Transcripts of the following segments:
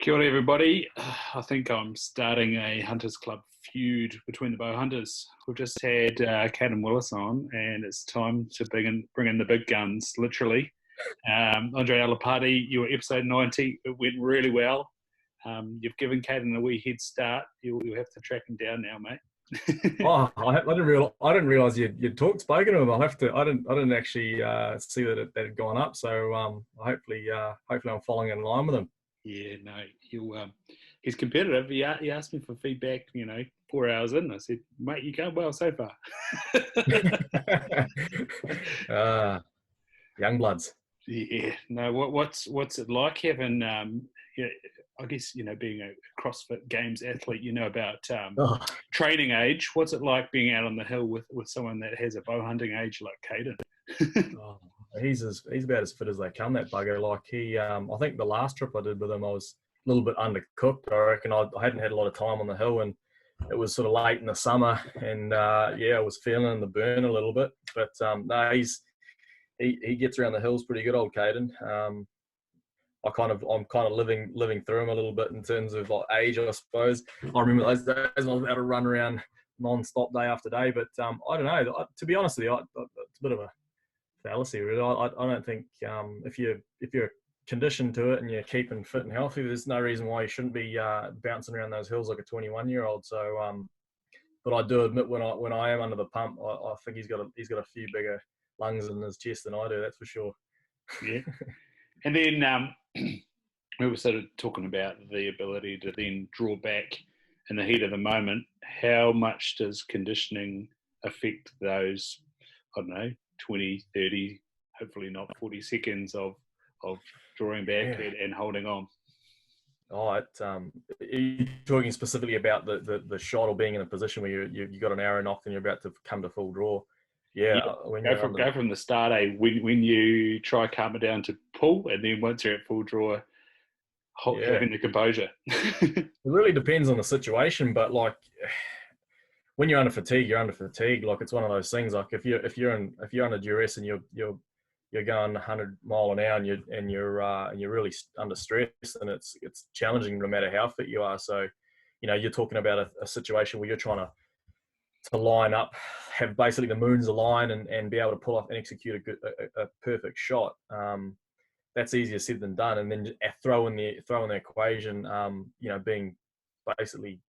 Kia ora, everybody. I think I'm starting a Hunters Club feud between the bow hunters. We've just had Kat and Willis on, and it's time to bring in the big guns, literally. Andre Alipate, you were episode 90. It went really well. You've given Caden a wee head start. You'll have to track him down now, mate. I didn't realize you'd spoken to him. I didn't actually see that it had gone up. So hopefully I'm following in line with him. Yeah, no, he's competitive. He asked me for feedback, 4 hours in. I said, mate, you're going well so far. Young bloods. Yeah, no, what's it like having, I guess, being a CrossFit Games athlete, about training age. What's it like being out on the hill with someone that has a bow hunting age like Caden? He's about as fit as they come, that bugger. Like I think the last trip I did with him, I was a little bit undercooked. I reckon I hadn't had a lot of time on the hill, and it was sort of late in the summer, and I was feeling the burn a little bit. But no, he gets around the hills pretty good, old Caden. I'm kind of living through him a little bit in terms of like age, I suppose. I remember those days when I was able to run around non-stop day after day. But I don't know. To be honest with you, it's a bit of a fallacy, really. I don't think if you're conditioned to it and you're keeping fit and healthy, there's no reason why you shouldn't be bouncing around those hills like a 21-year-old. So, but I do admit when I am under the pump, I think he's got a few bigger lungs in his chest than I do. That's for sure. Yeah. And then we were sort of talking about the ability to then draw back in the heat of the moment. How much does conditioning affect those, I don't know, 20, 30, hopefully not 40 seconds of drawing back and holding on? Are you talking specifically about the shot or being in a position where you got an arrow knocked and you're about to come to full draw? Yeah. Go from the start, when you try calm it down to pull, and then once you're at full draw, having the composure. It really depends on the situation, but like when you're under fatigue, you're under fatigue. Like it's one of those things. Like if you're under duress and you're going 100 mile an hour and you're really under stress, and it's challenging no matter how fit you are. So, you're talking about a situation where you're trying to line up, have basically the moons align and be able to pull off and execute a perfect shot. That's easier said than done. And then throw in the equation, being basically,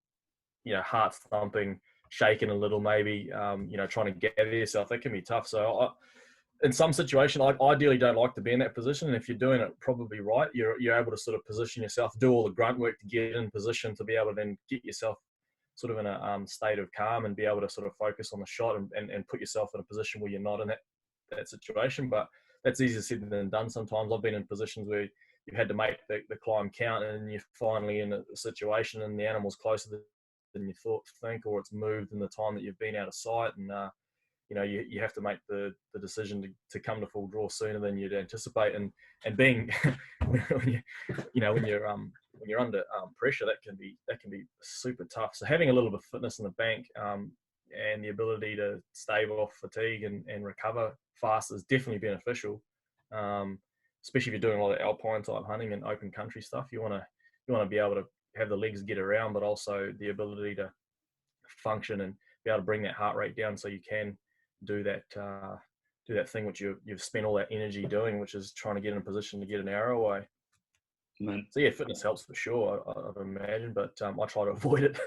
heart thumping, shaking a little, maybe, trying to gather yourself. That can be tough. So in some situation, I ideally don't like to be in that position. And if you're doing it probably right, you're able to sort of position yourself, do all the grunt work to get in position to be able to then get yourself sort of in a state of calm and be able to sort of focus on the shot and put yourself in a position where you're not in that situation. But that's easier said than done. Sometimes I've been in positions where you've had to make the climb count, and you're finally in a situation and the animal's closer than you think, or it's moved in the time that you've been out of sight, and you have to make the decision to come to full draw sooner than you'd anticipate. And being when you're under pressure, that can be super tough. So having a little bit of fitness in the bank and the ability to stave off fatigue and recover fast is definitely beneficial. Especially if you're doing a lot of alpine type hunting and open country stuff, you want to be able to have the legs get around, but also the ability to function and be able to bring that heart rate down so you can do that thing which you've spent all that energy doing, which is trying to get in a position to get an arrow away. So yeah, fitness helps for sure, I'd imagine, but I try to avoid it.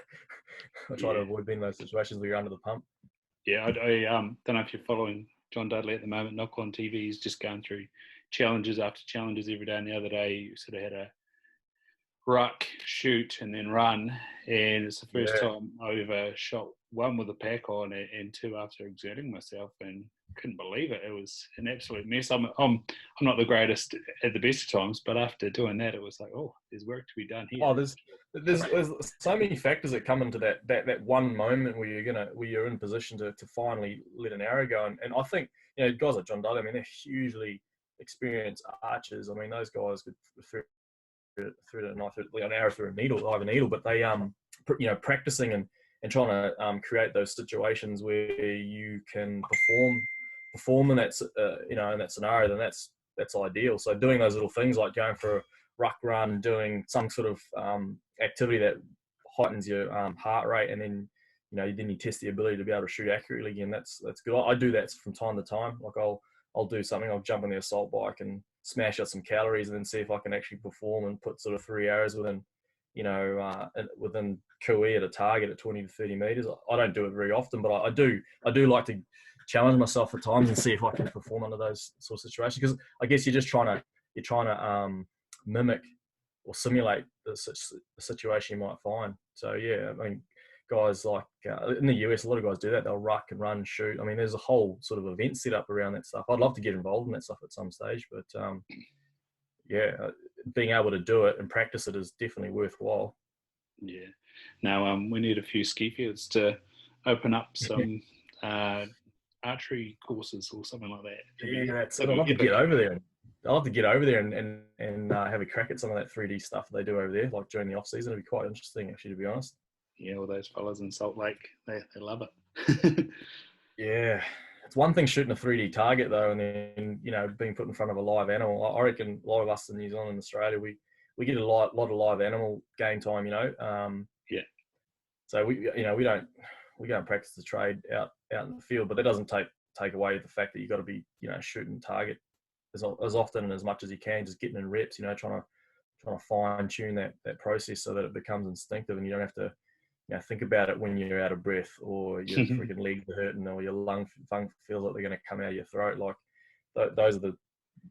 I try to avoid being in those situations where you're under the pump. Yeah, I don't know if you're following John Dudley at the moment. Knock on TV, he's just going through challenges after challenges every day. And the other day, he sort of had a ruck, shoot, and then run. And it's the first time I ever shot one with a pack on and two after exerting myself, and couldn't believe it. It was an absolute mess. I'm not the greatest at the best of times, but after doing that, it was like, oh, there's work to be done here. Oh, there's so many factors that come into that one moment where you're in position to finally let an arrow go. And I think, guys like John Dudley, I mean, they're hugely experienced archers. I mean, those guys could through an arrow through a needle, but they practicing and trying to create those situations where you can perform in that in that scenario, then that's ideal. So doing those little things like going for ruck run, doing some sort of activity that heightens your heart rate, and then then you test the ability to be able to shoot accurately again. That's good. I do that from time to time. Like I'll do something. I'll jump on the assault bike and smash out some calories, and then see if I can actually perform and put sort of 3 arrows within Kui at a target at 20 to 30 meters. I don't do it very often, but I do like to challenge myself at times and see if I can perform under those sort of situations. Because I guess you're trying to mimic or simulate the situation you might find. So yeah, I mean, guys like in the US, a lot of guys do that. They'll ruck and run and shoot. I mean, there's a whole sort of event set up around that stuff. I'd love to get involved in that stuff at some stage, but being able to do it and practice it is definitely worthwhile. Yeah. Now we need a few ski fields to open up some archery courses or something like that. Yeah, I'd love to get over there. I'd love to get over there and have a crack at some of that 3D stuff they do over there, like during the off season. It'd be quite interesting, actually, to be honest. Yeah, all those fellas in Salt Lake, they love it. Yeah. It's one thing shooting a 3D target, though, and then, being put in front of a live animal. I reckon a lot of us in New Zealand and Australia, we get a lot of live animal game time, Yeah. So we go and practice the trade out in the field, but that doesn't take away the fact that you got to be, shooting target as often and as much as you can, just getting in reps, trying to fine tune that process so that it becomes instinctive and you don't have to think about it when you're out of breath or your freaking legs are hurting or your lung feels like they're going to come out of your throat. Like those are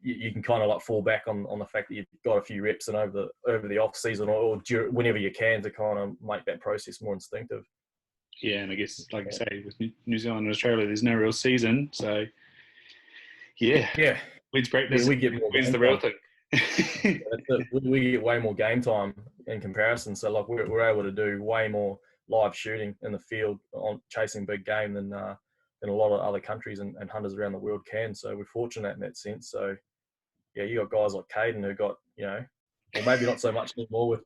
you can kind of like fall back on the fact that you've got a few reps and over the off season or whenever you can to kind of make that process more instinctive. Yeah, and I guess like you say, with New Zealand and Australia, there's no real season, so yeah, let's practice. Yeah, we get more. Where's the real thing? We get way more game time in comparison. So like we're able to do way more live shooting in the field on chasing big game than a lot of other countries and hunters around the world can. So we're fortunate in that sense. So yeah, you got guys like Caden who got or maybe not so much anymore with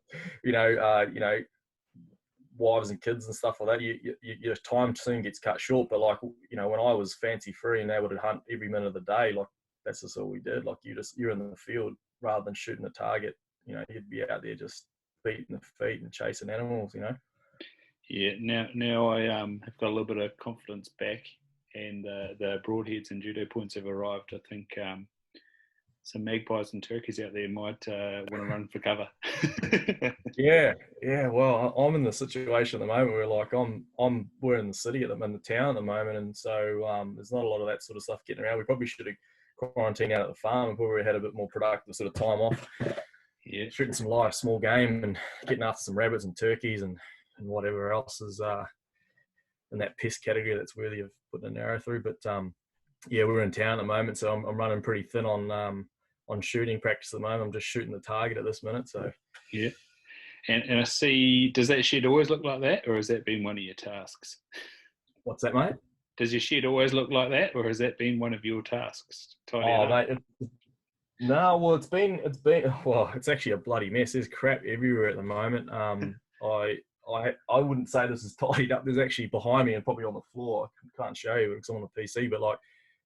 wives and kids and stuff like that. Your time soon gets cut short. But like when I was fancy free and able to hunt every minute of the day, like that's just all we did. Like you're in the field rather than shooting a target. You'd be out there just beating the feet and chasing animals. Yeah. Now I have got a little bit of confidence back, and the broadheads and judo points have arrived. I think some magpies and turkeys out there might want to run for cover. Yeah. Well, I'm in the situation at the moment where like we're in the city in the town at the moment, and so there's not a lot of that sort of stuff getting around. We probably should have quarantined out at the farm and probably had a bit more productive sort of time off. Yeah, shooting some live small game and getting after some rabbits and turkeys and whatever else is in that pest category that's worthy of putting an arrow through. But yeah, we're in town at the moment, so I'm running pretty thin on shooting practice at the moment. I'm just shooting the target at this minute. So yeah, and I see. Does that shed always look like that, or has that been one of your tasks? What's that, mate? Does your shed always look like that, or has that been one of your tasks? Mate, no. Well, it's been. Well, it's actually a bloody mess. There's crap everywhere at the moment. I wouldn't say this is tidied up. There's actually behind me and probably on the floor. I can't show you because I'm on the PC, but like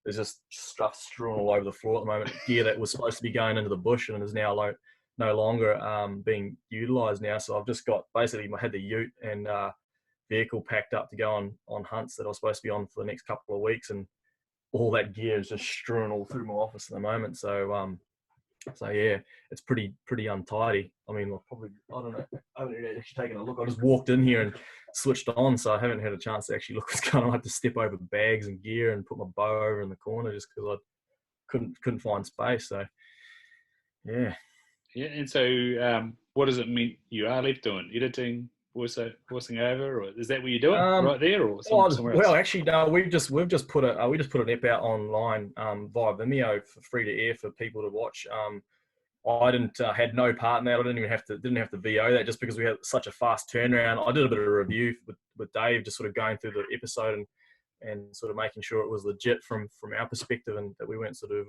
there's just stuff strewn all over the floor at the moment. Gear that was supposed to be going into the bush and is now no longer being utilised now. So I've just got basically I had the ute and vehicle packed up to go on hunts that I was supposed to be on for the next couple of weeks, and all that gear is just strewn all through my office at the moment. So yeah, it's pretty untidy. I mean, I don't know. I haven't actually taken a look. I just walked in here and switched on, so I haven't had a chance to actually look what's going on. I had to step over bags and gear and put my bow over in the corner just because I couldn't find space. So yeah. Yeah, and so what does it mean you are left doing? Editing, voicing over, or is that what you're doing right there, or somewhere else? Well, actually, no. We've just put an ep out online via Vimeo for free to air for people to watch. I had no part in that. I didn't have to VO that just because we had such a fast turnaround. I did a bit of a review with Dave, just sort of going through the episode and sort of making sure it was legit from our perspective, and that we weren't sort of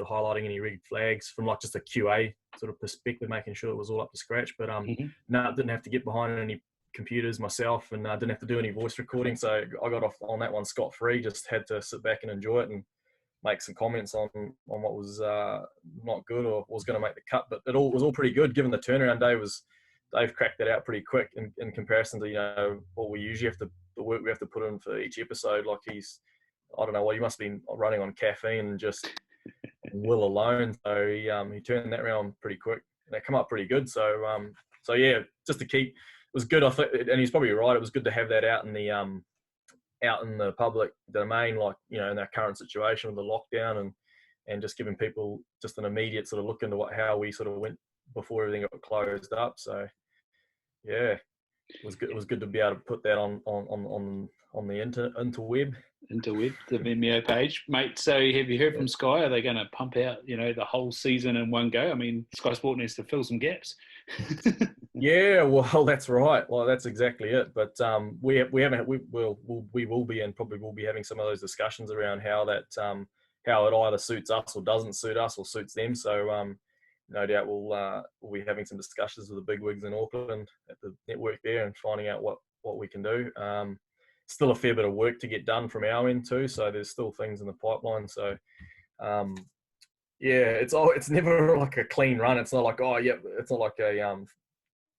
highlighting any rigged flags from like just a QA sort of perspective, making sure it was all up to scratch. But no, didn't have to get behind any computers myself, and didn't have to do any voice recording. So I got off on that one scot-free. Just had to sit back and enjoy it, and make some comments on what was not good or was going to make the cut. But it all was all pretty good given the turnaround day was. They've cracked that out pretty quick in comparison to what we usually have to the work we have to put in for each episode. Like I don't know what he must have been running on caffeine and just will alone. So he turned that around pretty quick. And they come up pretty good. So yeah, just to keep it was good. I think, and he's probably right. It was good to have that out in the public domain, like in our current situation with the lockdown and just giving people just an immediate sort of look into how we sort of went before everything got closed up. So yeah, it was good. It was good to be able to put that on the interweb, the Vimeo page, mate. So have you heard from Sky? Are they going to pump out the whole season in one go? I mean, Sky Sport needs to fill some gaps. Yeah, well, that's right. Well, that's exactly it. But we will be and probably will be having some of those discussions around how it either suits us or doesn't suit us or suits them. So no doubt we'll be having some discussions with the bigwigs in Auckland at the network there and finding out what we can do. Still a fair bit of work to get done from our end too, so there's still things in the pipeline. So yeah, it's never like a clean run. It's not like it's not like a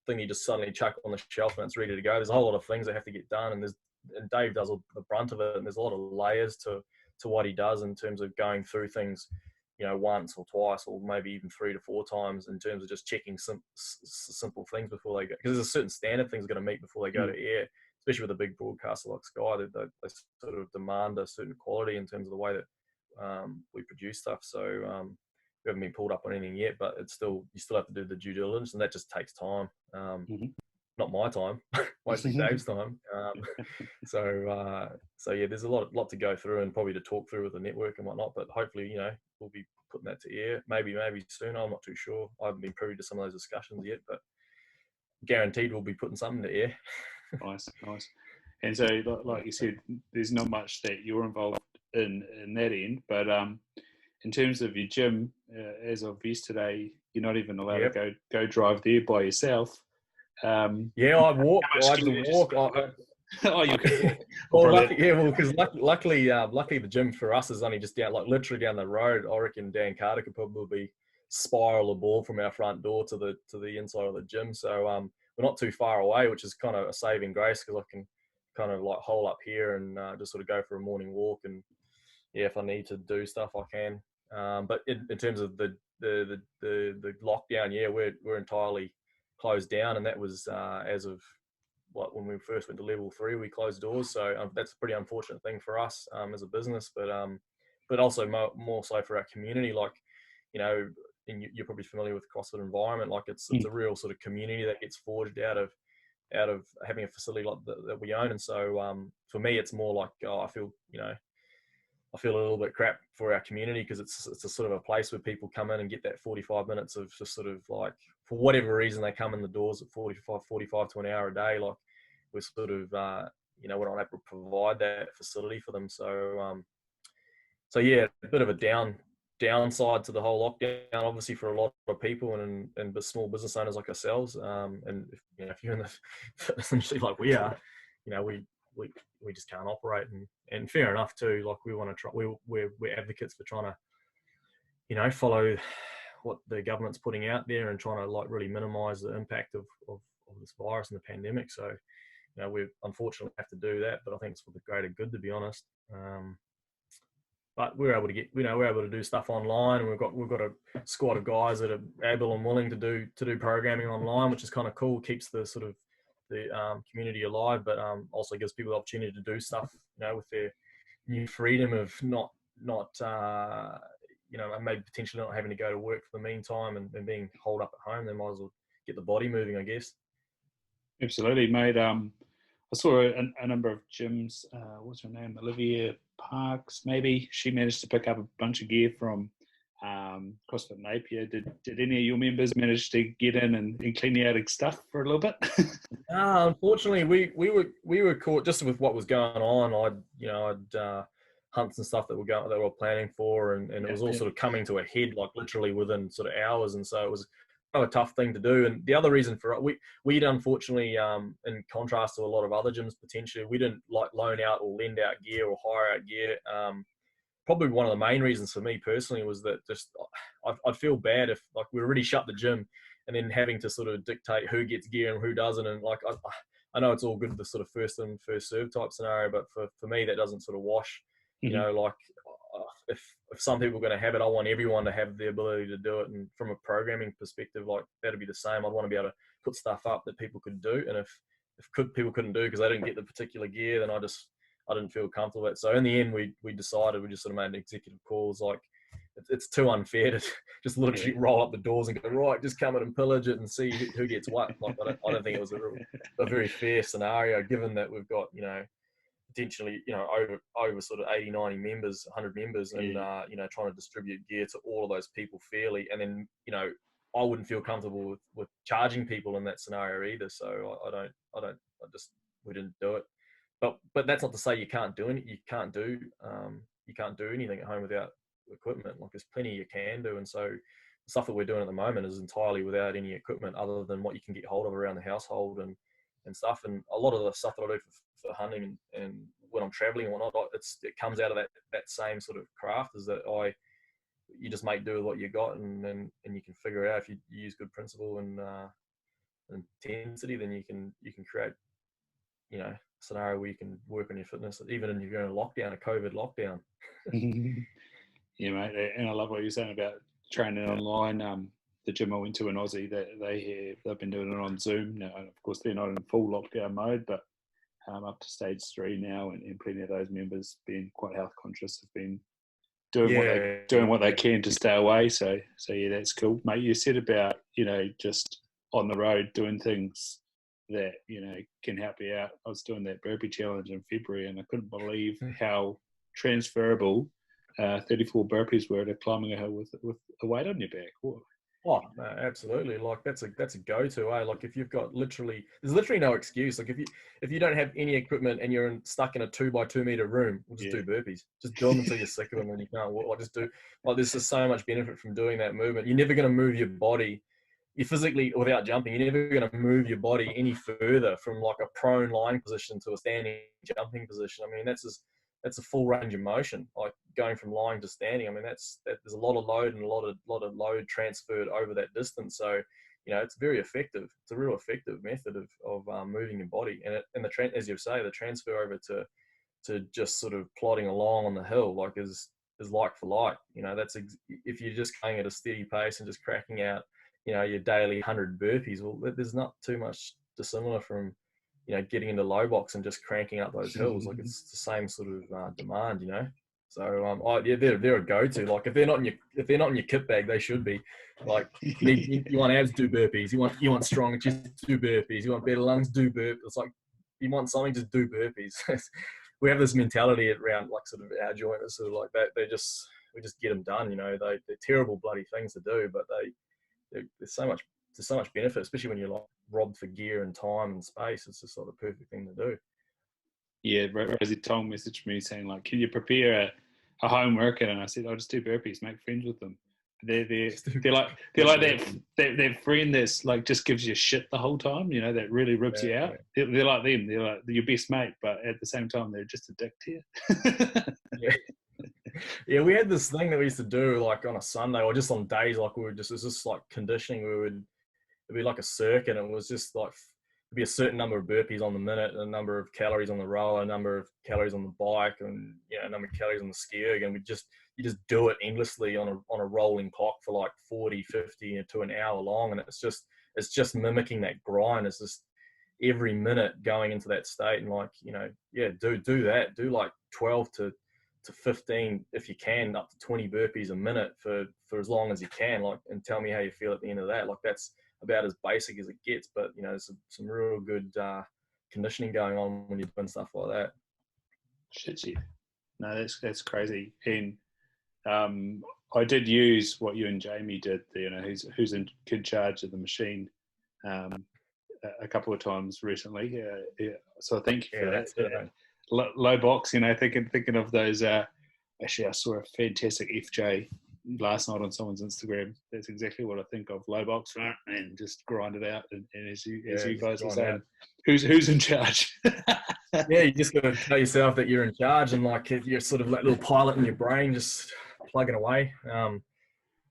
thing you just suddenly chuck on the shelf and it's ready to go. There's a whole lot of things that have to get done, and Dave does the brunt of it, and there's a lot of layers to what he does in terms of going through things once or twice or maybe even 3 to 4 times in terms of just checking some simple things before they go, because there's a certain standard things got to meet before they go to air, especially with a big broadcaster like Sky. They sort of demand a certain quality in terms of the way that we produce stuff. So we haven't been pulled up on anything yet, but you still have to do the due diligence, and that just takes time. Not my time, mostly Dave's time. So yeah, there's a lot to go through and probably to talk through with the network and whatnot. But hopefully, we'll be putting that to air. Maybe soon. I'm not too sure. I haven't been privy to some of those discussions yet, but guaranteed we'll be putting something to air. Nice. And so, like you said, there's not much that you're involved in that end, but in terms of your gym, as of yesterday, you're not even allowed to go drive there by yourself. Yeah, I walk. I had to walk. Oh, you can walk. Because luckily the gym for us is only just down, like literally down the road. I reckon Dan Carter could probably spiral a ball from our front door to the inside of the gym. So we're not too far away, which is kind of a saving grace because I can kind of like hole up here and just sort of go for a morning walk. And yeah, if I need to do stuff, I can. But in terms of the lockdown, yeah, we're entirely closed down, and that was as of when we first went to level 3, we closed doors. So that's a pretty unfortunate thing for us as a business, but also more so for our community. Like, and you're probably familiar with the CrossFit environment. Like it's a real sort of community that gets forged out of having a facility like that we own. And so for me, it's more like I feel a little bit crap for our community because it's a sort of a place where people come in and get that 45 minutes of just sort of like, for whatever reason, they come in the doors at 45 to an hour a day. Like we're sort of, we're not able to provide that facility for them. So yeah, a bit of a downside to the whole lockdown, obviously for a lot of people and small business owners like ourselves. And if you're in the essentially like we are, we just can't operate, and fair enough too. Like we want to try, we're advocates for trying to, follow what the government's putting out there and trying to like really minimise the impact of this virus and the pandemic. So, we unfortunately have to do that, but I think it's for the greater good, to be honest. But we're able to do stuff online, and we've got a squad of guys that are able and willing to do programming online, which is kind of cool. Keeps the sort of the community alive, but also gives people the opportunity to do stuff, with their new freedom of not maybe potentially not having to go to work for the meantime and being holed up at home. They might as well get the body moving, I guess. Absolutely, mate. I saw a number of gyms. What's her name? Olivia Parks, maybe. She managed to pick up a bunch of gear from CrossFit Napier. Did any of your members manage to get in and clean the attic stuff for a little bit? Unfortunately, we were caught just with what was going on. I'd hunts and stuff that were planning for, and it was all sort of coming to a head, like literally within sort of hours, and so it was kind of a tough thing to do. And the other reason for it, we'd unfortunately, in contrast to a lot of other gyms potentially, we didn't like loan out or lend out gear or hire out gear. probably one of the main reasons for me personally was that just I'd feel bad if like we already shut the gym and then having to sort of dictate who gets gear and who doesn't. And like, I know it's all good, the sort of first in, first serve type scenario, but for me, that doesn't sort of wash, you know, like if some people are going to have it, I want everyone to have the ability to do it. And from a programming perspective, like that'd be the same. I'd want to be able to put stuff up that people could do. And if people couldn't do because they didn't get the particular gear, then I didn't feel comfortable with it. So in the end, we decided, we just sort of made an executive call. It's like, it's too unfair to just literally roll up the doors and go, right, just come in and pillage it and see who gets what. Like, I don't think it was a very fair scenario, given that we've got, you know, potentially, you know, over sort of 80, 90 members, 100 members, and, you know, trying to distribute gear to all of those people fairly. And then, you know, I wouldn't feel comfortable with charging people in that scenario either. So we didn't do it. But that's not to say you can't do it. You can't do anything at home without equipment. Like, there's plenty you can do. And so the stuff that we're doing at the moment is entirely without any equipment other than what you can get hold of around the household and stuff. And a lot of the stuff that I do for hunting and when I'm traveling and whatnot, it comes out of that same sort of craft, is that you just make do with what you got, and you can figure it out. If you use good principle and intensity, then you can create, you know, a scenario where you can work on your fitness, even if you're in a lockdown, a COVID lockdown. Yeah, mate. And I love what you're saying about training online. The gym I went to in Aussie, they've been doing it on Zoom now. Of course, they're not in full lockdown mode, but up to stage 3 now, and plenty of those members, being quite health conscious, have been doing what they can to stay away. So yeah, that's cool, mate. You said about, you know, just on the road doing things that, you know, can help you out. I was doing that burpee challenge in February, and I couldn't believe how transferable 34 burpees were to climbing a hill with a weight on your back. Whoa. Oh, no, absolutely. Like that's a go-to, eh? Like if you've got there's literally no excuse. Like if you don't have any equipment and you're stuck in a 2 by 2 meter room, we'll just do burpees. Just do them until you're sick of them and you can't walk. There's just so much benefit from doing that movement. You're never going to move your body. You physically, without jumping, you're never going to move your body any further from like a prone lying position to a standing jumping position. I mean, that's a full range of motion, like going from lying to standing. I mean, there's a lot of load and a lot of load transferred over that distance. So, you know, it's very effective. It's a real effective method of moving your body. And as you say, the transfer over to just sort of plodding along on the hill, like is like for like. You know, if you're just going at a steady pace and just cracking out, you know, your daily 100 burpees, well, there's not too much dissimilar from, you know, getting into low box and just cranking up those hills. Like it's the same sort of demand, you know. So they're a go-to. Like if they're not in your kit bag, they should be. Like you want abs, do burpees. You want strong chest, do burpees. You want better lungs, do burpees. It's like you want something, just do burpees. We have this mentality around like sort of our jointers, sort of like that. We just get them done. You know, they're terrible bloody things to do, but there's so much benefit, especially when you're like robbed for gear and time and space. It's just sort of the perfect thing to do. Yeah, Rosie Tong messaged me saying, like, can you prepare a home workout? And I said, I'll just do burpees, make friends with them. They're like that friend that's like just gives you shit the whole time, you know, that really ribs you out. They're like them. They're like your best mate, but at the same time, they're just a dick to you. Yeah, we had this thing that we used to do like on a Sunday or just on days like it was just like conditioning. It'd be like a circuit, and it was just like it'd be a certain number of burpees on the minute, a number of calories on the rower, a number of calories on the bike, and a number of calories on the ski erg, and you just do it endlessly on a rolling clock for like 40, 50 to an hour long, and it's just mimicking that grind. It's just every minute going into that state, and like, you know, do that, do like 12 to 15 if you can, up to 20 burpees a minute for as long as you can, like, and tell me how you feel at the end of that. Like that's about as basic as it gets, but you know, there's some real good conditioning going on when you're doing stuff like that. Shit, yeah. No, that's crazy. And I did use what you and Jamie did, you know, who's in charge of the machine, a couple of times recently. So thank you for that. Low box, you know, thinking of those. Actually, I saw a fantastic FJ last night on someone's Instagram. That's exactly what I think of. Low box, and just grind it out. And as you guys are saying, who's in charge? Yeah, you just got to tell yourself that you're in charge, and like you're sort of that little pilot in your brain just plugging away.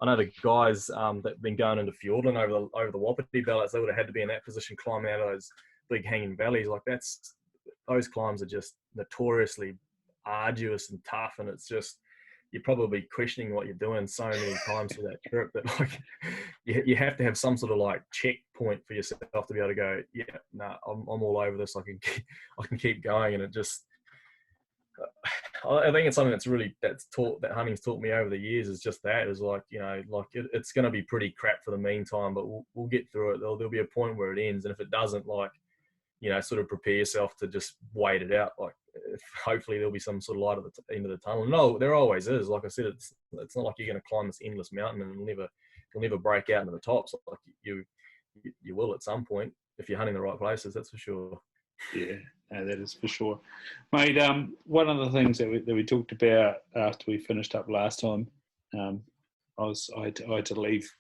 I know the guys that've been going into Fiordland over the Wapiti belts, they would have had to be in that position, climbing out of those big hanging valleys. Like those climbs are just notoriously arduous and tough, and it's just you're probably questioning what you're doing so many times through that trip that like you have to have some sort of like checkpoint for yourself to be able to go, yeah, no, I'm all over this. I can keep going, and it just. I think it's something that hunting's taught me over the years is just that is like, you know, like it's going to be pretty crap for the meantime, but we'll get through it. There'll be a point where it ends. And if it doesn't, like, you know, sort of prepare yourself to just wait it out. Like hopefully there'll be some sort of light at the end of the tunnel. No, there always is. Like I said, it's not like you're going to climb this endless mountain and it'll never break out into the top. So like you will at some point if you're hunting the right places, that's for sure. Yeah, no, that is for sure, mate. One of the things that we talked about after we finished up last time, I had to leave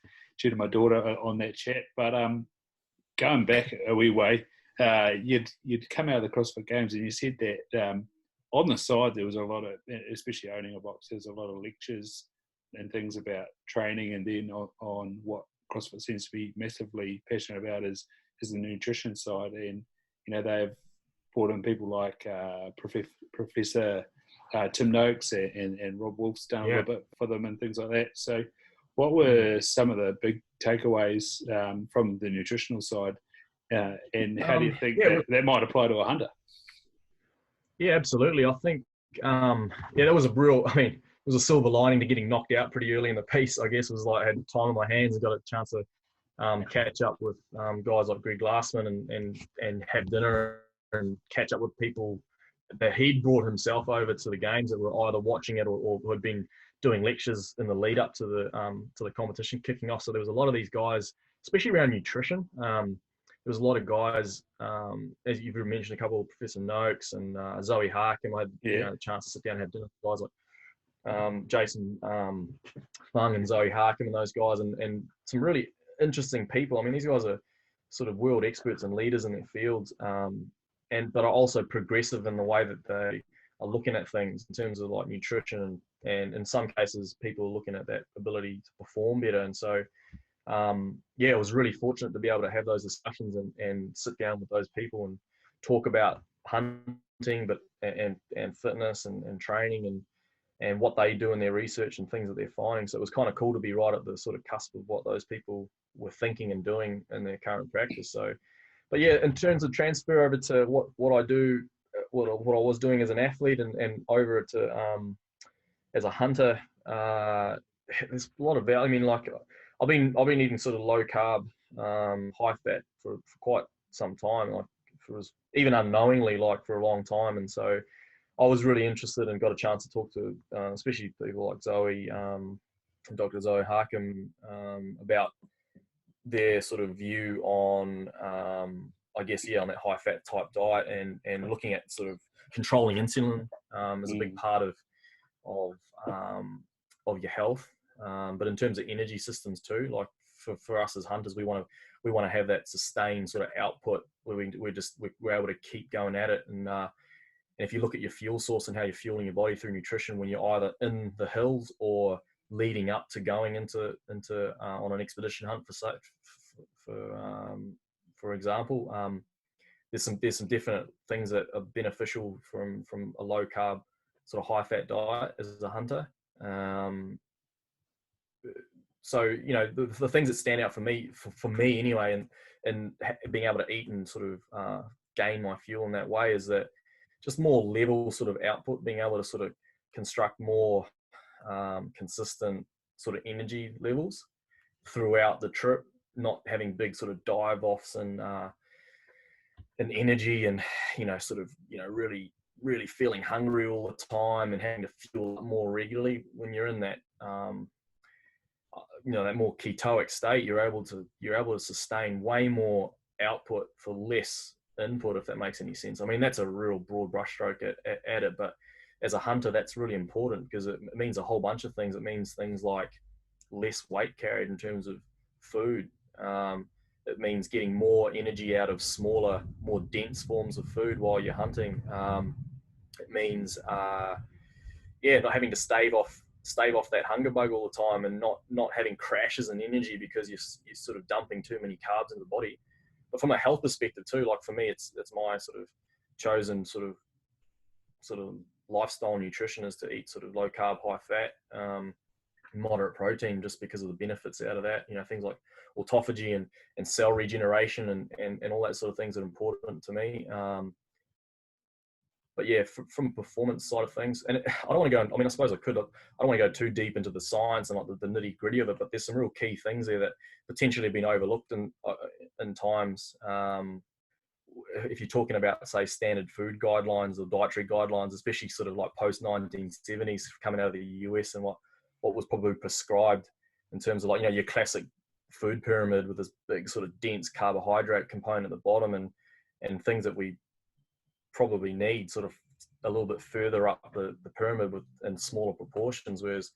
due to my daughter on that chat. But going back a wee way, you'd come out of the CrossFit Games and you said that on the side there was a lot of, especially owning a box, there's a lot of lectures and things about training, and then on what CrossFit seems to be massively passionate about is the nutrition side. And you know, they've brought in people like Professor Tim Noakes and Rob Wolf's done a little bit for them and things like that. So what were some of the big takeaways from the nutritional side, and how do you think that might apply to a hunter? Yeah, absolutely. I think, that was it was a silver lining to getting knocked out pretty early in the piece, I guess. It was like I had time on my hands and got a chance to catch up with guys like Greg Glassman and have dinner and catch up with people that he'd brought himself over to the games that were either watching it or had been doing lectures in the lead up to the competition kicking off. So there was a lot of these guys, especially around nutrition. There was a lot of guys, as you've mentioned, a couple of Professor Noakes and Zoe Harkin. I had a chance to sit down and have dinner with guys like Jason Fung and Zoe Harkin and those guys, and some really interesting people. I mean, these guys are sort of world experts and leaders in their fields, but are also progressive in the way that they are looking at things in terms of like nutrition, and in some cases people are looking at that ability to perform better. And so I was really fortunate to be able to have those discussions and sit down with those people and talk about hunting and fitness and training and what they do in their research and things that they're finding. So it was kind of cool to be right at the sort of cusp of what those people were thinking and doing in their current practice. So, but yeah, in terms of transfer over to what I do, what I was doing as an athlete and over to as a hunter, there's a lot of value. I mean, like I've been eating sort of low carb, high fat for quite some time, like even unknowingly, like for a long time. And so I was really interested and got a chance to talk to, especially people like Zoe, Dr. Zoe Harkin, about their sort of view on, on that high fat type diet and looking at sort of controlling insulin as a big part of your health. But in terms of energy systems too, like for us as hunters, we want to have that sustained sort of output where we're able to keep going at it. And if you look at your fuel source and how you're fueling your body through nutrition, when you're either in the hills or leading up to going into on an expedition hunt for example, there's some definite things that are beneficial from a low carb sort of high fat diet as a hunter. So you know the things that stand out for me anyway, and being able to eat and sort of gain my fuel in that way is that just more level sort of output, being able to sort of construct more consistent sort of energy levels throughout the trip, not having big sort of dive offs and energy and sort of really feeling hungry all the time and having to fuel more regularly. When you're in that that more ketoic state, you're able to sustain way more output for less input, if that makes any sense. I mean, that's a real broad brushstroke at it, but as a hunter, that's really important because it means a whole bunch of things. It means things like less weight carried in terms of food. it means getting more energy out of smaller, more dense forms of food while you're hunting. It means, not having to stave off that hunger bug all the time, and not having crashes in energy because you're sort of dumping too many carbs in the body. But from a health perspective too, like for me, it's my sort of chosen sort of lifestyle nutrition is to eat sort of low carb, high fat, moderate protein, just because of the benefits out of that. You know, things like autophagy and cell regeneration and all that sort of things are important to me. But yeah, from a performance side of things, and I don't want to go, I mean, I suppose I could, I don't want to go too deep into the science and like the nitty gritty of it, but there's some real key things there that potentially have been overlooked in times. If you're talking about, say, standard food guidelines or dietary guidelines, especially sort of like post 1970s coming out of the US, and what was probably prescribed in terms of, like, you know, your classic food pyramid with this big sort of dense carbohydrate component at the bottom, and things that we probably need sort of a little bit further up the pyramid in smaller proportions, whereas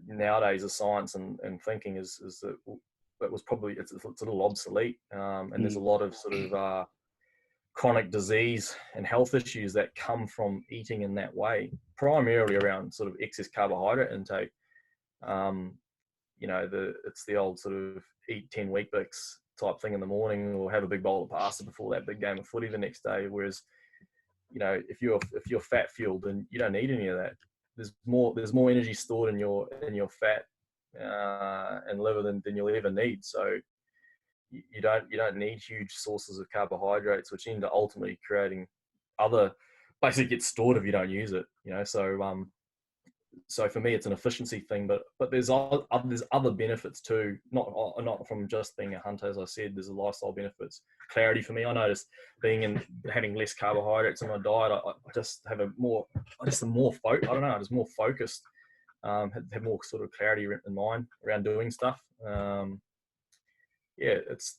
nowadays the science and thinking is that was probably it's a little obsolete, and there's a lot of sort of chronic disease and health issues that come from eating in that way, primarily around sort of excess carbohydrate intake. You know, it's the old sort of eat 10 Weet-Bix type thing in the morning, or have a big bowl of pasta before that big game of footy the next day. Whereas, you know, if you're fat fueled, then you don't need any of that. There's more energy stored in your fat and liver than you'll ever need. So you don't need huge sources of carbohydrates, which end up ultimately creating other, basically gets stored if you don't use it. You know, so for me, it's an efficiency thing, but there's other benefits too, not from just being a hunter. As I said, there's a lifestyle benefits, clarity for me. I noticed having less carbohydrates in my diet, I just have more focused, have more sort of clarity in mind around doing stuff. There's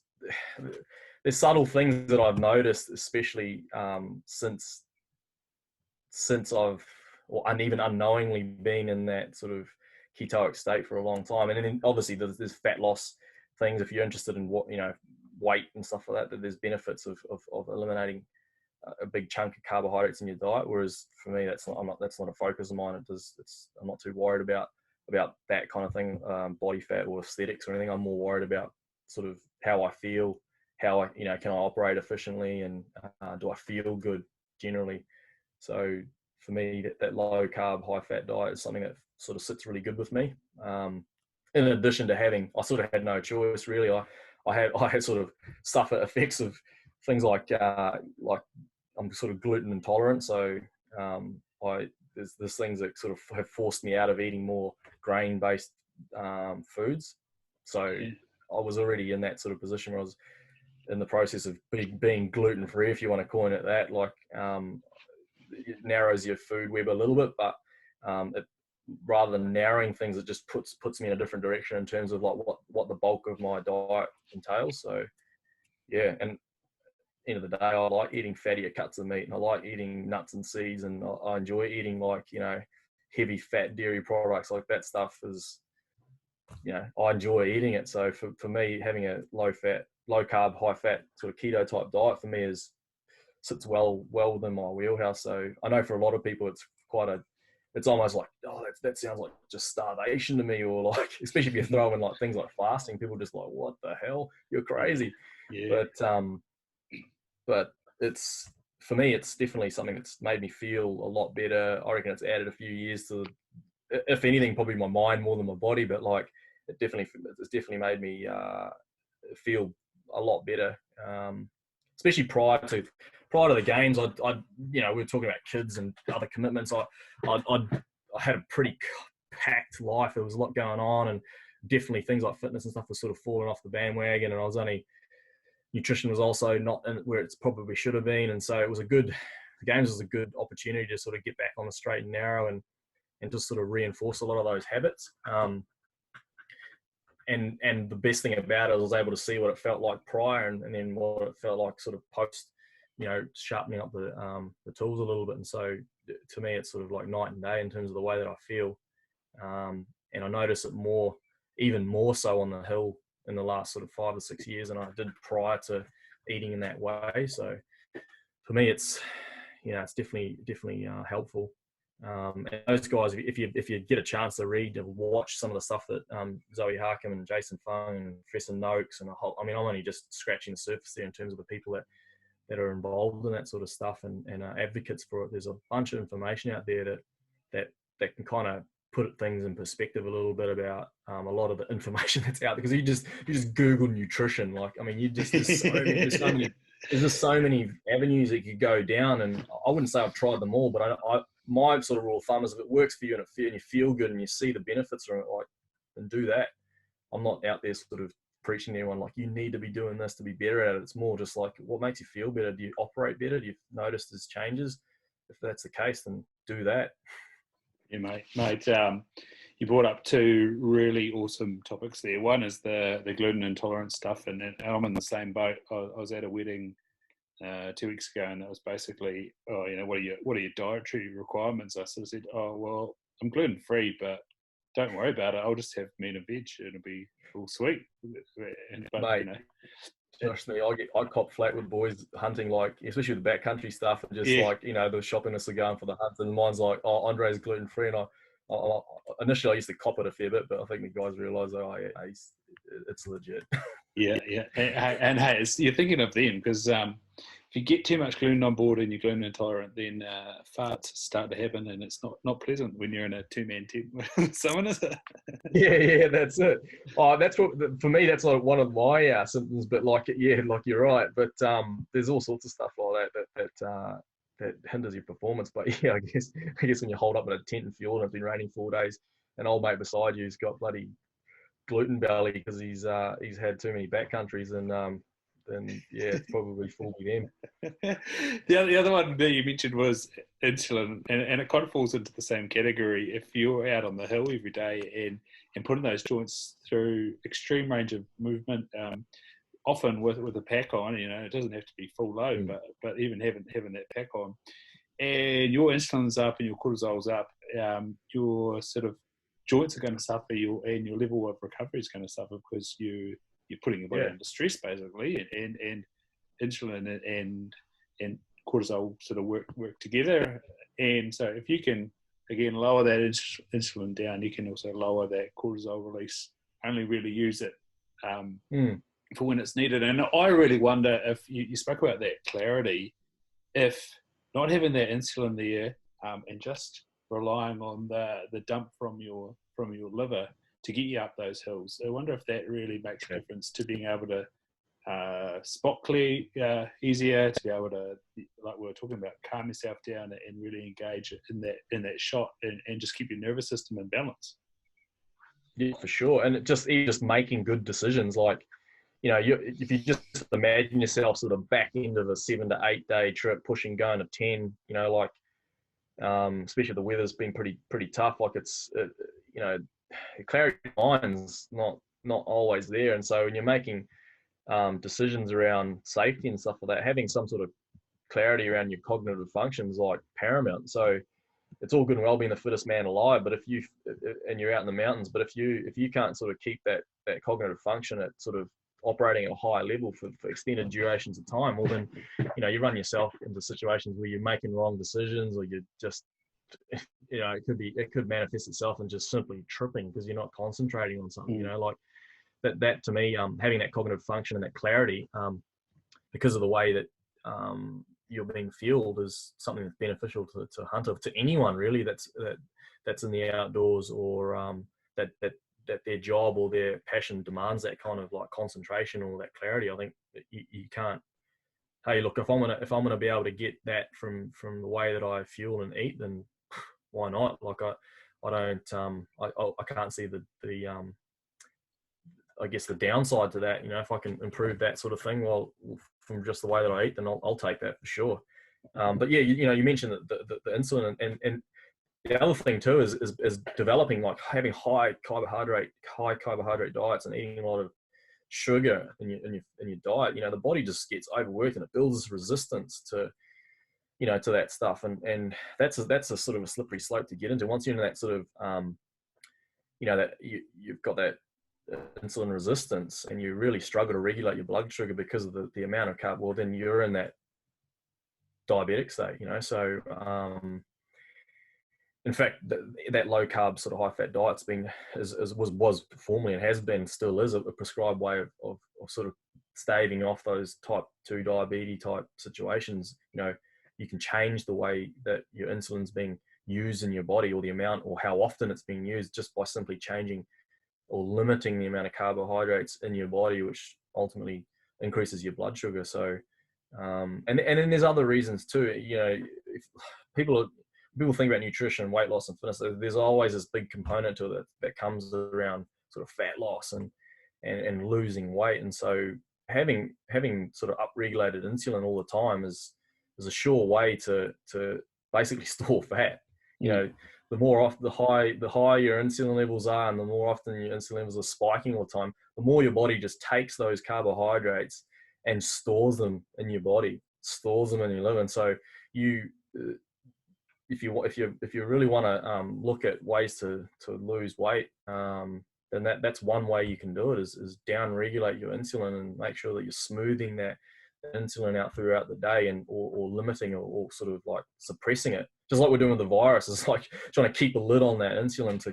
subtle things that I've noticed, especially since I've, and even unknowingly, been in that sort of ketoic state for a long time. And then obviously there's fat loss things. If you're interested in what, you know, weight and stuff like that there's benefits of eliminating a big chunk of carbohydrates in your diet. Whereas for me, that's not a focus of mine. I'm not too worried about that kind of thing, body fat or aesthetics or anything. I'm more worried about sort of how I feel, how I, you know, can I operate efficiently, and do I feel good generally. So for me, that low carb, high fat diet is something that sort of sits really good with me. In addition to I sort of had no choice really. I had sort of suffer effects of things like I'm sort of gluten intolerant. So there's things that sort of have forced me out of eating more grain based foods. So I was already in that sort of position where I was in the process of being gluten free, if you want to coin it that. Like, it narrows your food web a little bit, but rather than narrowing things, it just puts me in a different direction in terms of like what the bulk of my diet entails. So yeah, and end of the day, I like eating fattier cuts of meat, and I like eating nuts and seeds, and I enjoy eating, like, you know, heavy fat dairy products. Like that stuff is, you know, I enjoy eating it. So for me, having a low carb, high fat sort of keto type diet for me sits well within my wheelhouse. So I know for a lot of people, it's almost like, oh, that sounds like just starvation to me, or like, especially if you throw in like things like fasting, people just like, what the hell, you're crazy. Yeah. But it's, for me, it's definitely something that's made me feel a lot better. I reckon it's added a few years to, if anything, probably my mind more than my body, but like it's definitely made me feel a lot better. Especially prior to the games, I you know, we were talking about kids and other commitments. I had a pretty packed life. There was a lot going on, and definitely things like fitness and stuff was sort of falling off the bandwagon. And nutrition was also not in where it's probably should have been. And so the games was a good opportunity to sort of get back on the straight and narrow and just sort of reinforce a lot of those habits. And the best thing about it, I was able to see what it felt like prior, and then what it felt like sort of post, you know, sharpening up the tools a little bit. And so to me, it's sort of like night and day in terms of the way that I feel. And I notice it even more so on the hill in the last sort of 5 or 6 years, and I did prior to eating in that way. So for me, it's it's definitely helpful. And those guys, if you get a chance to read and watch some of the stuff that Zoe Harkin and Jason Fung and Professor Noakes and I'm only just scratching the surface there in terms of the people that are involved in that sort of stuff and are advocates for it. There's a bunch of information out there that can kind of put things in perspective a little bit about a lot of the information that's out there. Because you just Google nutrition, there's just so many avenues that you go down, and I wouldn't say I've tried them all, but my sort of rule of thumb is if it works for you and you feel good and you see the benefits from it, then do that. I'm not out there sort of preaching to anyone like you need to be doing this to be better at it. It's more just like what makes you feel better. Do you operate better? Do you notice there's changes? If that's the case, then do that. Yeah, mate. You brought up two really awesome topics there. One is the gluten intolerance stuff, and I'm in the same boat. I was at a wedding 2 weeks ago, and it was basically, what are your dietary requirements? I sort of said, well, I'm gluten free, but don't worry about it. I'll just have meat and veg. It'll be all sweet. Mate, trust me, I cop flat with boys hunting, especially with the backcountry stuff, and just the shoppiness are going for the hunts, and mine's like, Andre's gluten free, and I initially I used to cop it a fair bit, but I think the guys realise, it's legit. Yeah. And hey, you're thinking of them because if you get too much gluten on board and you're gluten intolerant, then farts start to happen, and it's not pleasant when you're in a 2-man tent with someone, is it? Yeah, that's it. That's what for me. That's like one of my symptoms. But you're right. But there's all sorts of stuff like that hinders your performance. But yeah, I guess when you hold up in a tent in field and it's been raining 4 days, an old mate beside you's got bloody gluten belly because he's had too many backcountries, and then it's probably full with him. The other one that you mentioned was insulin, and it kind of falls into the same category. If you're out on the hill every day and putting those joints through extreme range of movement, often with a pack on, it doesn't have to be full load, but even having that pack on, and your insulin's up and your cortisol's up, your sort of joints are going to suffer, and your level of recovery is going to suffer because you're putting your body under stress basically, and insulin and cortisol sort of work together. And so if you can again lower that insulin down, you can also lower that cortisol release. Only really use it for when it's needed. And I really wonder if you spoke about that clarity, if not having that insulin there and just relying on the dump from your liver to get you up those hills. I wonder if that really makes a difference to being able to spot clear easier, to be able to, like we were talking about, calm yourself down and really engage in that shot and just keep your nervous system in balance. Yeah, for sure. And just making good decisions, if you just imagine yourself sort of back into the 7 to 8 day trip, going to 10, especially if the weather's been pretty tough, clarity of mind's not always there. And so when you're making decisions around safety and stuff like that, having some sort of clarity around your cognitive functions paramount. So it's all good and well being the fittest man alive, but if you're out in the mountains, but if you can't sort of keep that cognitive function at sort of operating at a high level for extended durations of time, well then, you run yourself into situations where you're making wrong decisions, or you're just, it could manifest itself in just simply tripping because you're not concentrating on something, that to me, having that cognitive function and that clarity, because of the way that you're being fueled, is something that's beneficial to hunter, to anyone really that's in the outdoors, or that their job or their passion demands that kind of concentration or that clarity. I think that you can't. Hey, look, if I'm gonna be able to get that from the way that I fuel and eat, then why not? I can't see the I guess the downside to that. If I can improve that sort of thing, well, from just the way that I eat, then I'll take that for sure. But yeah, you mentioned the insulin, and the other thing too is developing, having high carbohydrate diets and eating a lot of sugar in your diet. The body just gets overworked and it builds this resistance to that stuff, and that's a sort of a slippery slope to get into. Once you're in that sort of that you've got that insulin resistance and you really struggle to regulate your blood sugar because of the amount of carb, well, then you're in that diabetic state, you know. So in fact, that low carb sort of high fat diet's been was formerly and has been, still is, a prescribed way of sort of staving off those type 2 diabetes type situations. You know, you can change the way that your insulin's being used in your body, or the amount or how often it's being used, just by simply changing or limiting the amount of carbohydrates in your body, which ultimately increases your blood sugar. So and then there's other reasons too. You know, if people think about nutrition and weight loss and fitness, there's always this big component to it that comes around sort of fat loss and losing weight. And so having sort of upregulated insulin all the time is a sure way to basically store fat. You know, the higher your insulin levels are, and the more often your insulin levels are spiking all the time, the more your body just takes those carbohydrates and stores them in your body, stores them in your liver. And so if you really want to look at ways to lose weight, then that's one way you can do it, is down regulate your insulin and make sure that you're smoothing that insulin out throughout the day, and or limiting or sort of like suppressing it, just like we're doing with the virus. It's like trying to keep a lid on that insulin to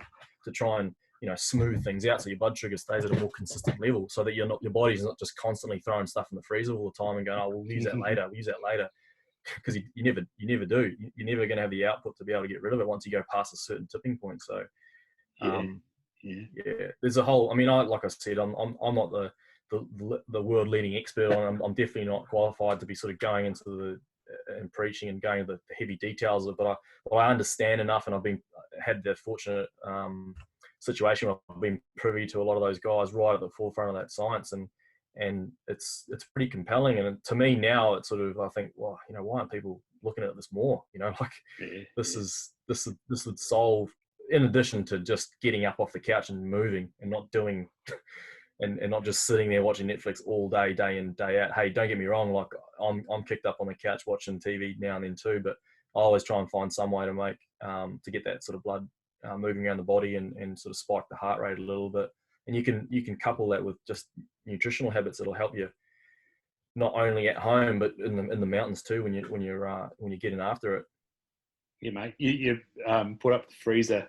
try and, you know, smooth things out so your blood sugar stays at a more consistent level, so that your body's not just constantly throwing stuff in the freezer all the time and going, oh, we'll use that later, because you never do. You're never going to have the output to be able to get rid of it once you go past a certain tipping point. So there's a whole, I mean, like I said, I'm not the world leading expert on. I'm definitely not qualified to be sort of going into the and preaching and going into the heavy details of it, but I understand enough, and I've had the fortunate situation where I've been privy to a lot of those guys right at the forefront of that science, and it's pretty compelling. And to me now, it's sort of, I think, well, you know, why aren't people looking at this more? You know, like this would solve, in addition to just getting up off the couch and moving and not doing and not just sitting there watching Netflix all day, day in, day out. Hey, don't get me wrong, like I'm kicked up on the couch watching TV now and then too, but I always try and find some way to make to get that sort of blood moving around the body and sort of spike the heart rate a little bit. And you can couple that with just nutritional habits that'll help you not only at home but in the mountains too, when you're getting after it. Yeah, mate. You put up the freezer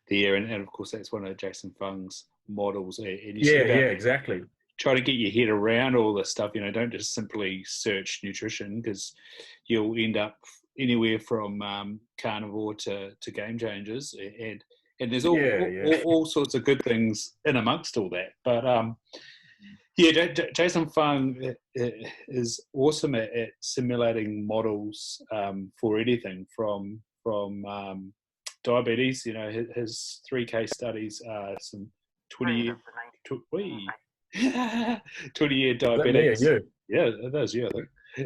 there, and of course that's one of Jason Fung's models. And exactly. Try to get your head around all this stuff. You know, don't just simply search nutrition, because you'll end up anywhere from carnivore to game changers, and there's all sorts of good things in amongst all that. But Jason Fung is awesome at simulating models for anything from diabetes. You know, his 3 case studies are some 20-year 20-year diabetics. Yeah, it does. Yeah,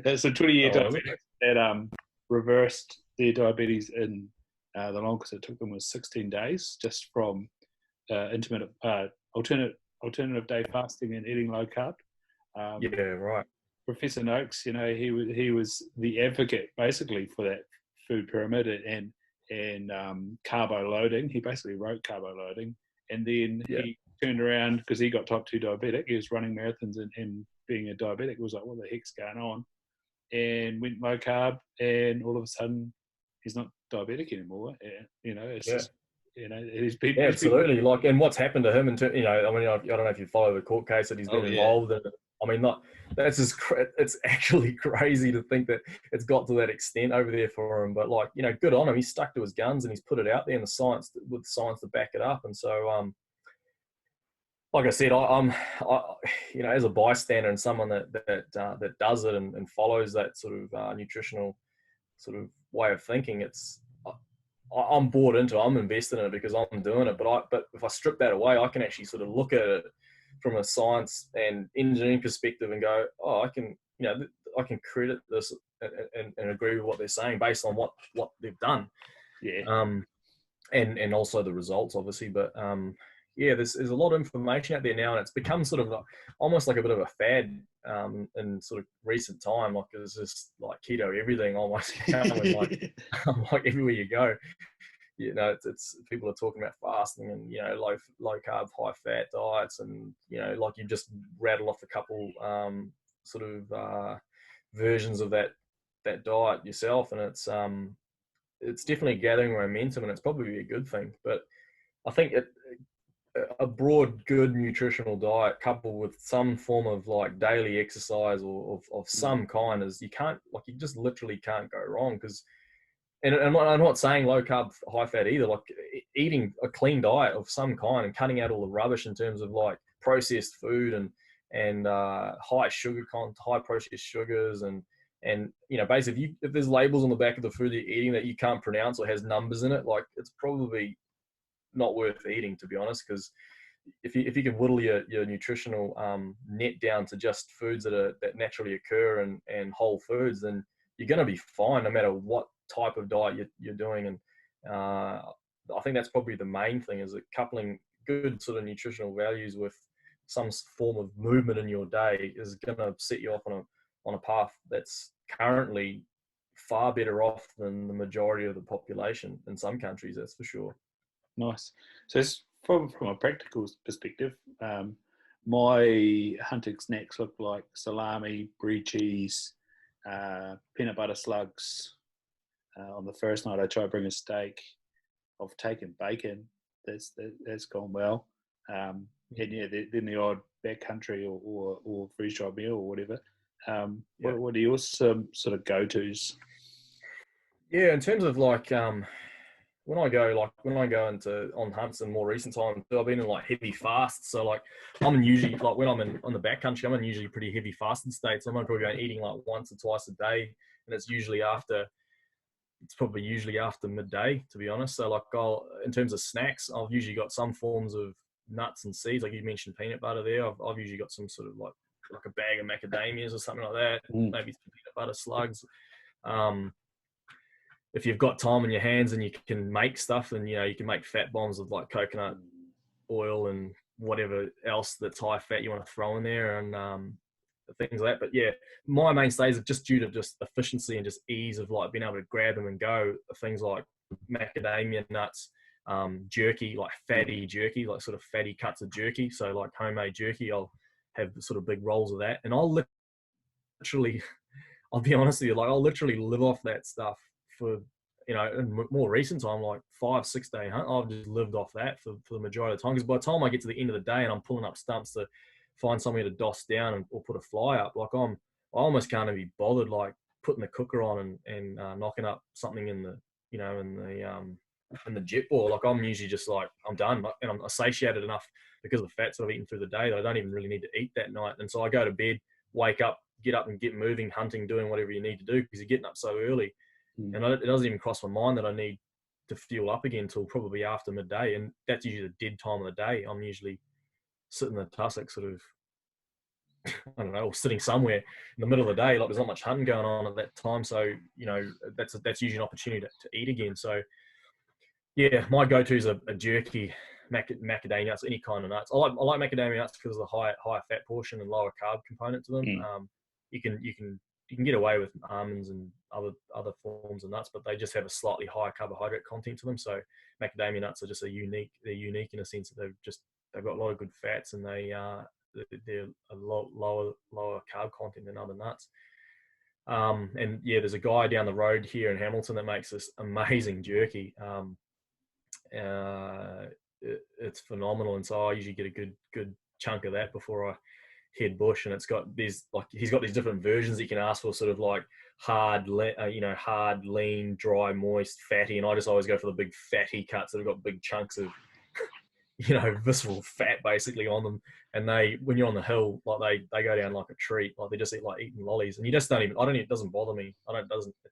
that's a 20-year diabetics that reversed their diabetes in the longest it took them was 16 days, just from intermittent alternative day fasting and eating low carb. Right. Professor Noakes, you know, he was the advocate basically for that food pyramid and carbo loading. He basically wrote carbo loading, and then he turned around, because he got type 2 diabetic. He was running marathons and being a diabetic was like, what the heck's going on? And went low carb, and all of a sudden he's not diabetic anymore. You know, it's just, you know, he's been absolutely like, and what's happened to him, and you know, I mean, I don't know if you follow the court case that he's been involved in. I mean, it's actually crazy to think that it's got to that extent over there for him. But like, you know, good on him. He's stuck to his guns and he's put it out there in the science, with science to back it up. And so, like I said, I'm you know, as a bystander and someone that does it and follows that sort of nutritional sort of way of thinking, I'm bought into it. I'm invested in it because I'm doing it. But if I strip that away, I can actually sort of look at it from a science and engineering perspective and go, oh, I can credit this and agree with what they're saying based on what they've done. And also the results, obviously. But there's a lot of information out there now, and it's become sort of almost like a bit of a fad in sort of recent time. Like it's just like keto everything almost, like everywhere you go. you know, it's people are talking about fasting and, you know, low carb, high fat diets, and, you know, like you just rattled off a couple sort of versions of that diet yourself, and it's definitely gathering momentum, and it's probably a good thing. But I think a broad, good nutritional diet coupled with some form of like daily exercise or of some kind is, you just literally can't go wrong. Because, and I'm not saying low carb, high fat either. Like eating a clean diet of some kind and cutting out all the rubbish in terms of like processed food and high sugar content, high processed sugars, and you know, basically if there's labels on the back of the food that you're eating that you can't pronounce or has numbers in it, like it's probably not worth eating, to be honest. Because if you can whittle your nutritional net down to just foods that naturally occur and whole foods, then you're going to be fine no matter what type of diet you're doing. And I think that's probably the main thing, is that coupling good sort of nutritional values with some form of movement in your day is going to set you off on a path that's currently far better off than the majority of the population in some countries, that's for sure. Nice. So it's from a practical perspective, my hunting snacks look like salami, brie cheese, peanut butter slugs. On the first night I try to bring a steak. I've taken bacon. That's gone well. And yeah, then the odd backcountry or freeze dried meal or whatever. What are your sort of go-tos? Yeah, in terms of like when I go on hunts in more recent times, I've been in like heavy fasts. So like I'm usually, like when I'm on the backcountry, I'm in usually pretty heavy fasting states. I'm probably going eating like once or twice a day, and it's probably usually after midday, to be honest. So like in terms of snacks, I've usually got some forms of nuts and seeds. Like you mentioned peanut butter there. I've usually got some sort of like a bag of macadamias or something like that. Maybe some peanut butter slugs. If you've got time on your hands and you can make stuff, and, you know, you can make fat bombs of like coconut oil and whatever else that's high fat you want to throw in there, and things like that. But yeah, my mainstays are just due to just efficiency and just ease of like being able to grab them and go. Things like macadamia nuts, jerky, like fatty jerky, like sort of fatty cuts of jerky. So like homemade jerky, I'll have sort of big rolls of that, and I'll be honest with you, like I'll literally live off that stuff for, you know, in more recent time, like 5-6 day hunt, I've just lived off that for the majority of the time. Because by the time I get to the end of the day and I'm pulling up stumps to find somewhere to doss down or put a fly up, like I almost can't even be bothered like putting the cooker on and knocking up something in the, you know, in the jet ball. Like I'm usually just like, I'm done, and I'm satiated enough because of the fats that I've eaten through the day that I don't even really need to eat that night. And so I go to bed, wake up, get up and get moving, hunting, doing whatever you need to do, because you're getting up so early. And it doesn't even cross my mind that I need to fuel up again until probably after midday. And that's usually the dead time of the day. I'm usually sitting in the tussock sort of, I don't know, or sitting somewhere in the middle of the day. Like there's not much hunting going on at that time. So, you know, that's usually an opportunity to eat again. So yeah, my go-to is a jerky, macadamia nuts, any kind of nuts. I like macadamia nuts because of the higher fat portion and lower carb component to them. You can get away with almonds and other forms of nuts, but they just have a slightly higher carbohydrate content to them. So macadamia nuts are just they're unique in a sense that they've got a lot of good fats, and they're a lot lower carb content than other nuts. And yeah, there's a guy down the road here in Hamilton that makes this amazing jerky. It's phenomenal, and so I usually get a good chunk of that before I head bush. And he's got these different versions that you can ask for, sort of like hard, lean, dry, moist, fatty, and I just always go for the big fatty cuts that have got big chunks of you know, visceral fat basically on them. And when you're on the hill, like they go down like a treat. Like they just eat like eating lollies, and you just it doesn't bother me.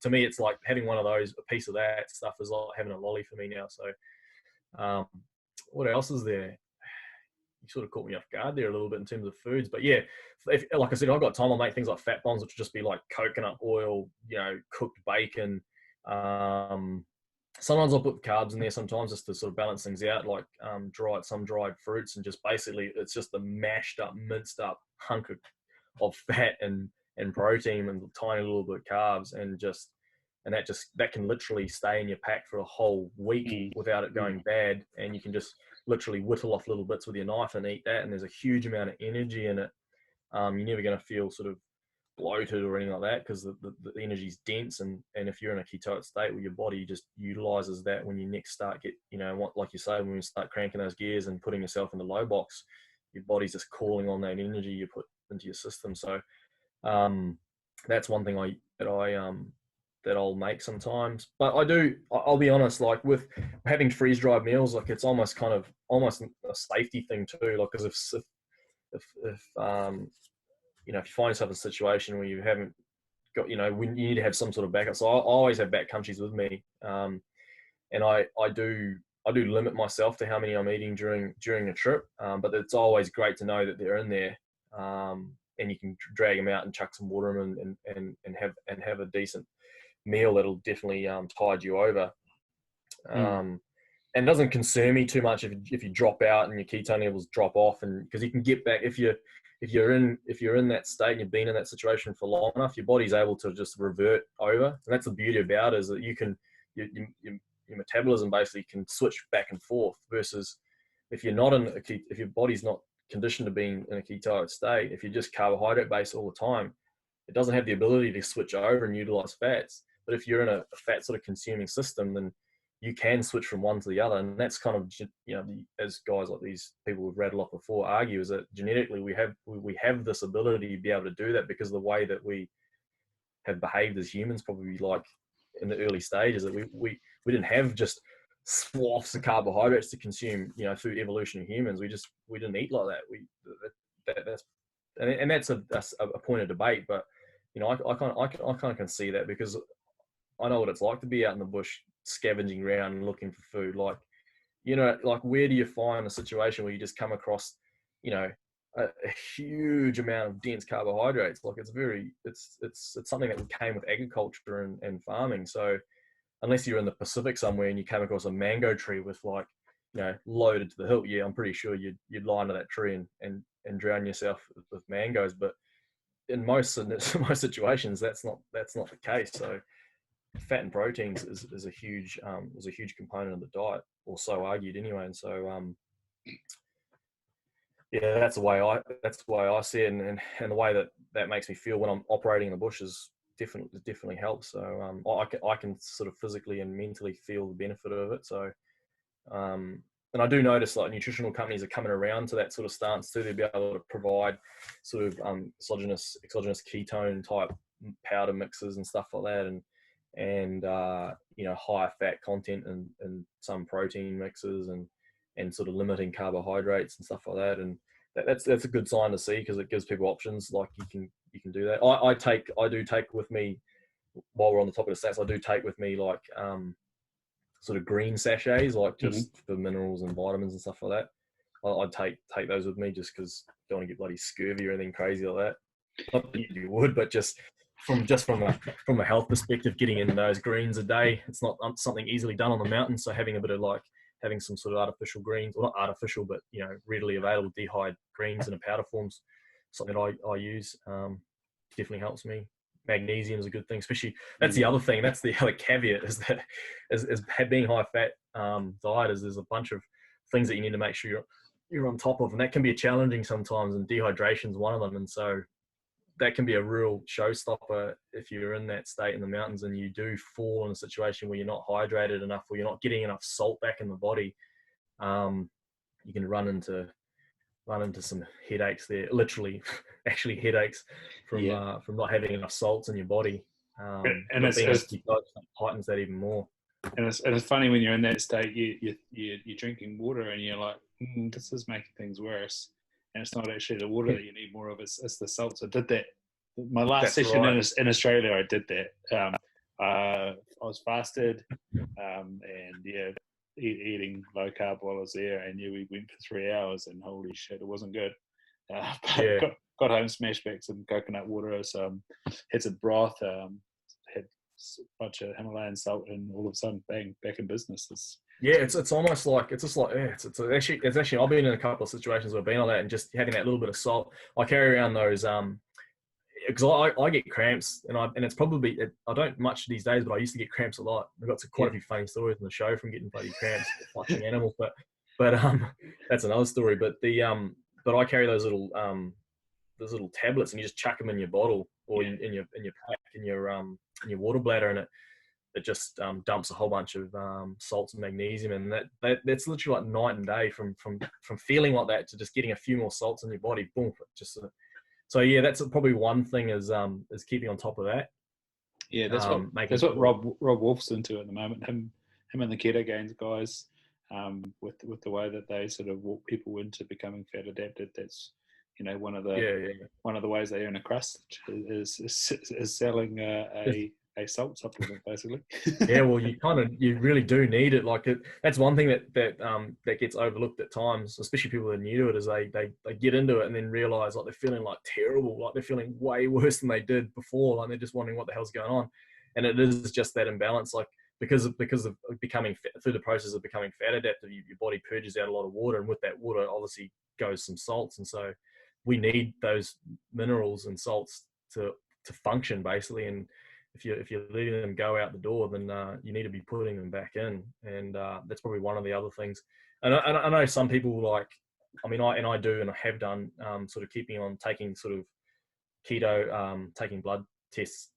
To me, it's like having one of those, a piece of that stuff is like having a lolly for me now. So what else is there? You sort of caught me off guard there a little bit in terms of foods. But yeah, like I said, I've got time, I'll make things like fat bombs, which will just be like coconut oil, you know, cooked bacon. Sometimes I'll put carbs in there sometimes just to sort of balance things out, like some dried fruits, and just basically it's just the mashed up, minced up hunk of fat and protein and a tiny little bit of carbs, and and that can literally stay in your pack for a whole week without it going bad, and you can just literally whittle off little bits with your knife and eat that, and there's a huge amount of energy in it. You're never going to feel sort of bloated or anything like that, because the energy is dense, and if you're in a ketotic state where your body just utilizes that when you next start like you say, when you start cranking those gears and putting yourself in the low box, your body's just calling on that energy you put into your system. So that's one thing that I'll make sometimes. But I'll be honest, like with having freeze dried meals, like it's almost a safety thing too, like, because if you find yourself in a situation where you haven't got, when you need to have some sort of backup. So I always have backcountries with me, and I do limit myself to how many I'm eating during a trip. But it's always great to know that they're in there, and you can drag them out and chuck some water in and have a decent meal that'll definitely tide you over. And it doesn't concern me too much if you drop out and your ketone levels drop off, and because you can get back if you're in that state and you've been in that situation for long enough, your body's able to just revert over. And that's the beauty about it, is that you can your metabolism basically can switch back and forth, versus if you're not if your body's not conditioned to being in a ketotic state, if you're just carbohydrate based all the time, it doesn't have the ability to switch over and utilize fats. But if you're in a fat sort of consuming system, then you can switch from one to the other. And that's kind of, as guys like these people we've rattled off before argue, is that genetically we have this ability to be able to do that, because of the way that we have behaved as humans, probably like in the early stages, that we didn't have just swaths of carbohydrates to consume, through evolution of humans. We didn't eat like that. That's a point of debate, but I kind of can see that, because I know what it's like to be out in the bush scavenging around and looking for food. Like, like where do you find a situation where you just come across, a huge amount of dense carbohydrates? Like it's something that came with agriculture and farming. So unless you're in the Pacific somewhere and you came across a mango tree with loaded to the hilt, I'm pretty sure you'd lie under that tree and drown yourself with mangoes. But in most situations, that's not the case. So fat and proteins is a huge component of the diet, or so argued anyway. And so that's the way I see it, and the way that makes me feel when I'm operating in the bush is definitely helps. So I can sort of physically and mentally feel the benefit of it. So and I do notice like nutritional companies are coming around to that sort of stance too. They'll be able to provide sort of exogenous ketone type powder mixes and stuff like that, and higher fat content and some protein mixes and sort of limiting carbohydrates and stuff like that. And that's a good sign to see, because it gives people options. Like you can do that. I do take with me, while we're on the topic of stats, I do take with me like sort of green sachets, like just for minerals and vitamins and stuff like that. I'd take those with me, just because I don't want to get bloody scurvy or anything crazy like that. Not that you would, but just from a health perspective, getting in those greens a day, it's not something easily done on the mountain. So having a bit of having some sort of artificial greens, well, not artificial, but readily available dehydrated greens in a powder form's something that I use. Definitely helps me. Magnesium is a good thing, especially. That's the other thing. That's the other caveat, is that as being high fat diet, is there's a bunch of things that you need to make sure you're on top of, and that can be challenging sometimes. And dehydration is one of them, and so that can be a real showstopper if you're in that state in the mountains and you do fall in a situation where you're not hydrated enough, or you're not getting enough salt back in the body. You can run into some headaches there, literally actually headaches from not having enough salts in your body. And it heightens that even more. And it's funny when you're in that state, you're drinking water and you're like, this is making things worse. And it's not actually the water that you need more of, it's the salts. I did that. My last session in Australia, I did that. I was fasted and eating low carb while I was there, and we went for 3 hours, and holy shit, it wasn't good. Got home, smashed back some coconut water, had some broth, had a bunch of Himalayan salt, and all of a sudden, bang, back in business. It's almost like it's actually I've been in a couple of situations where I've been on that, and just having that little bit of salt. I carry around those because I get cramps, and it's probably, I don't much these days, but I used to get cramps a lot. I've got quite a few funny stories in the show from getting bloody cramps watching animals, but that's another story. But but I carry those little tablets, and you just chuck them in your bottle or in your pack, in your water bladder, and it just dumps a whole bunch of salts and magnesium, and that's literally like night and day from feeling like that to just getting a few more salts in your body. Boom, just. So yeah, that's probably one thing is keeping on top of that. Yeah, that's what Rob Wolf's into at the moment. Him and the Ketogenics guys, with the way that they sort of walk people into becoming fat adapted. That's one of the ways they earn a crust is selling a salt supplement, basically. Yeah, well, you really do need it. Like that's one thing that gets overlooked at times, especially people that are new to it, is they get into it and then realize like they're feeling like terrible, like they're feeling way worse than they did before, like they're just wondering what the hell's going on, and it is just that imbalance, like because of becoming through the process of becoming fat adapted, your body purges out a lot of water, and with that water obviously goes some salts, and so we need those minerals and salts to function basically, and if you're letting them go out the door, then you need to be putting them back in, and that's probably one of the other things. And I know some people I do and I have done sort of keeping on taking sort of keto, taking blood tests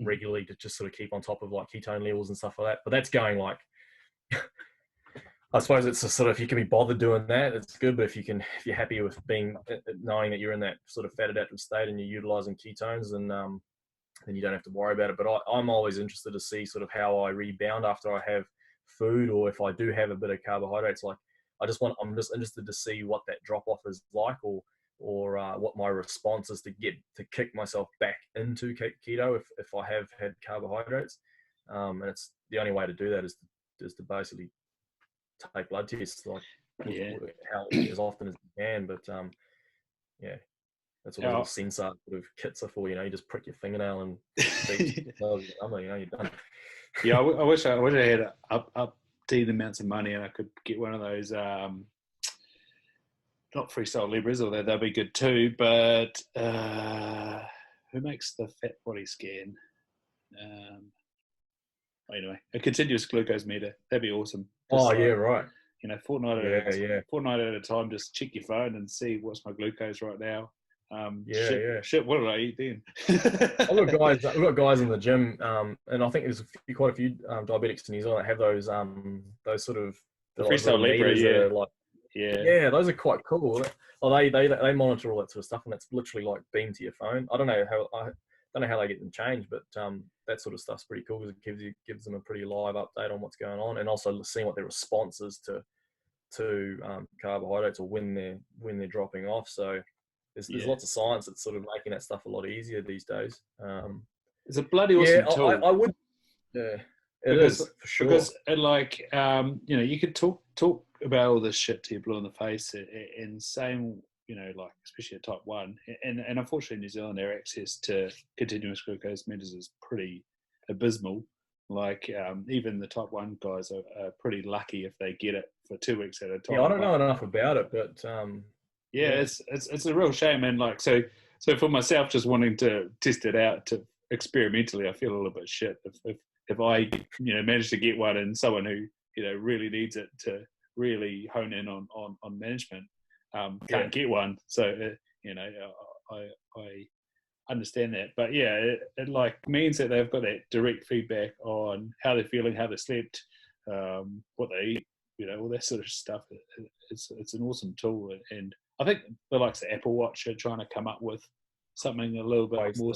regularly to just sort of keep on top of like ketone levels and stuff like that. But that's going like, I suppose it's a sort of, if you can be bothered doing that, it's good. But if you're happy with knowing that you're in that sort of fat adaptive state and you're utilizing ketones, then you don't have to worry about it. But I'm always interested to see sort of how I rebound after I have food, or if I do have a bit of carbohydrates. Like I'm just interested to see what that drop off is like, or what my response is to kick myself back into keto if I have had carbohydrates. And it's the only way to do that is to basically take blood tests, like as often as you can. But that's what a little sensor sort of kits are for. You just prick your fingernail and you're done. Yeah, I wish I had up decent amounts of money and I could get one of those not freestyle Libras, although they'll be good too. But who makes the fat body scan? Anyway, a continuous glucose meter. That'd be awesome. Right. Fortnight at a time, just check your phone and see what's my glucose right now. Shit, what did I eat then? I've got guys in the gym, and I think there's quite a few diabetics in New Zealand that have those sort of the freestyle Libra, those are quite cool. Well, they monitor all that sort of stuff, and that's literally like beamed to your phone. I don't know how they get them changed, but that sort of stuff's pretty cool because it gives them a pretty live update on what's going on, and also seeing what their response is to carbohydrates, or when they're dropping off. So there's lots of science that's sort of making that stuff a lot easier these days. It's a bloody awesome tool. I would. Yeah, it is for sure. Because you could talk about all this shit to your blue in the face, and same, like especially at type 1, and unfortunately in New Zealand, their access to continuous glucose meters is pretty abysmal. Like even the type 1 guys are pretty lucky if they get it for 2 weeks at a time. Yeah, I don't know enough about it, but it's a real shame. And like so for myself, just wanting to test it out to experimentally, I feel a little bit shit if I manage to get one, and someone who really needs it to really hone in on management can't get one. So I understand that, but it like means that they've got that direct feedback on how they're feeling, how they slept, what they eat, all that sort of stuff. It's an awesome tool, and I think the likes of Apple Watch are trying to come up with something a little bit more.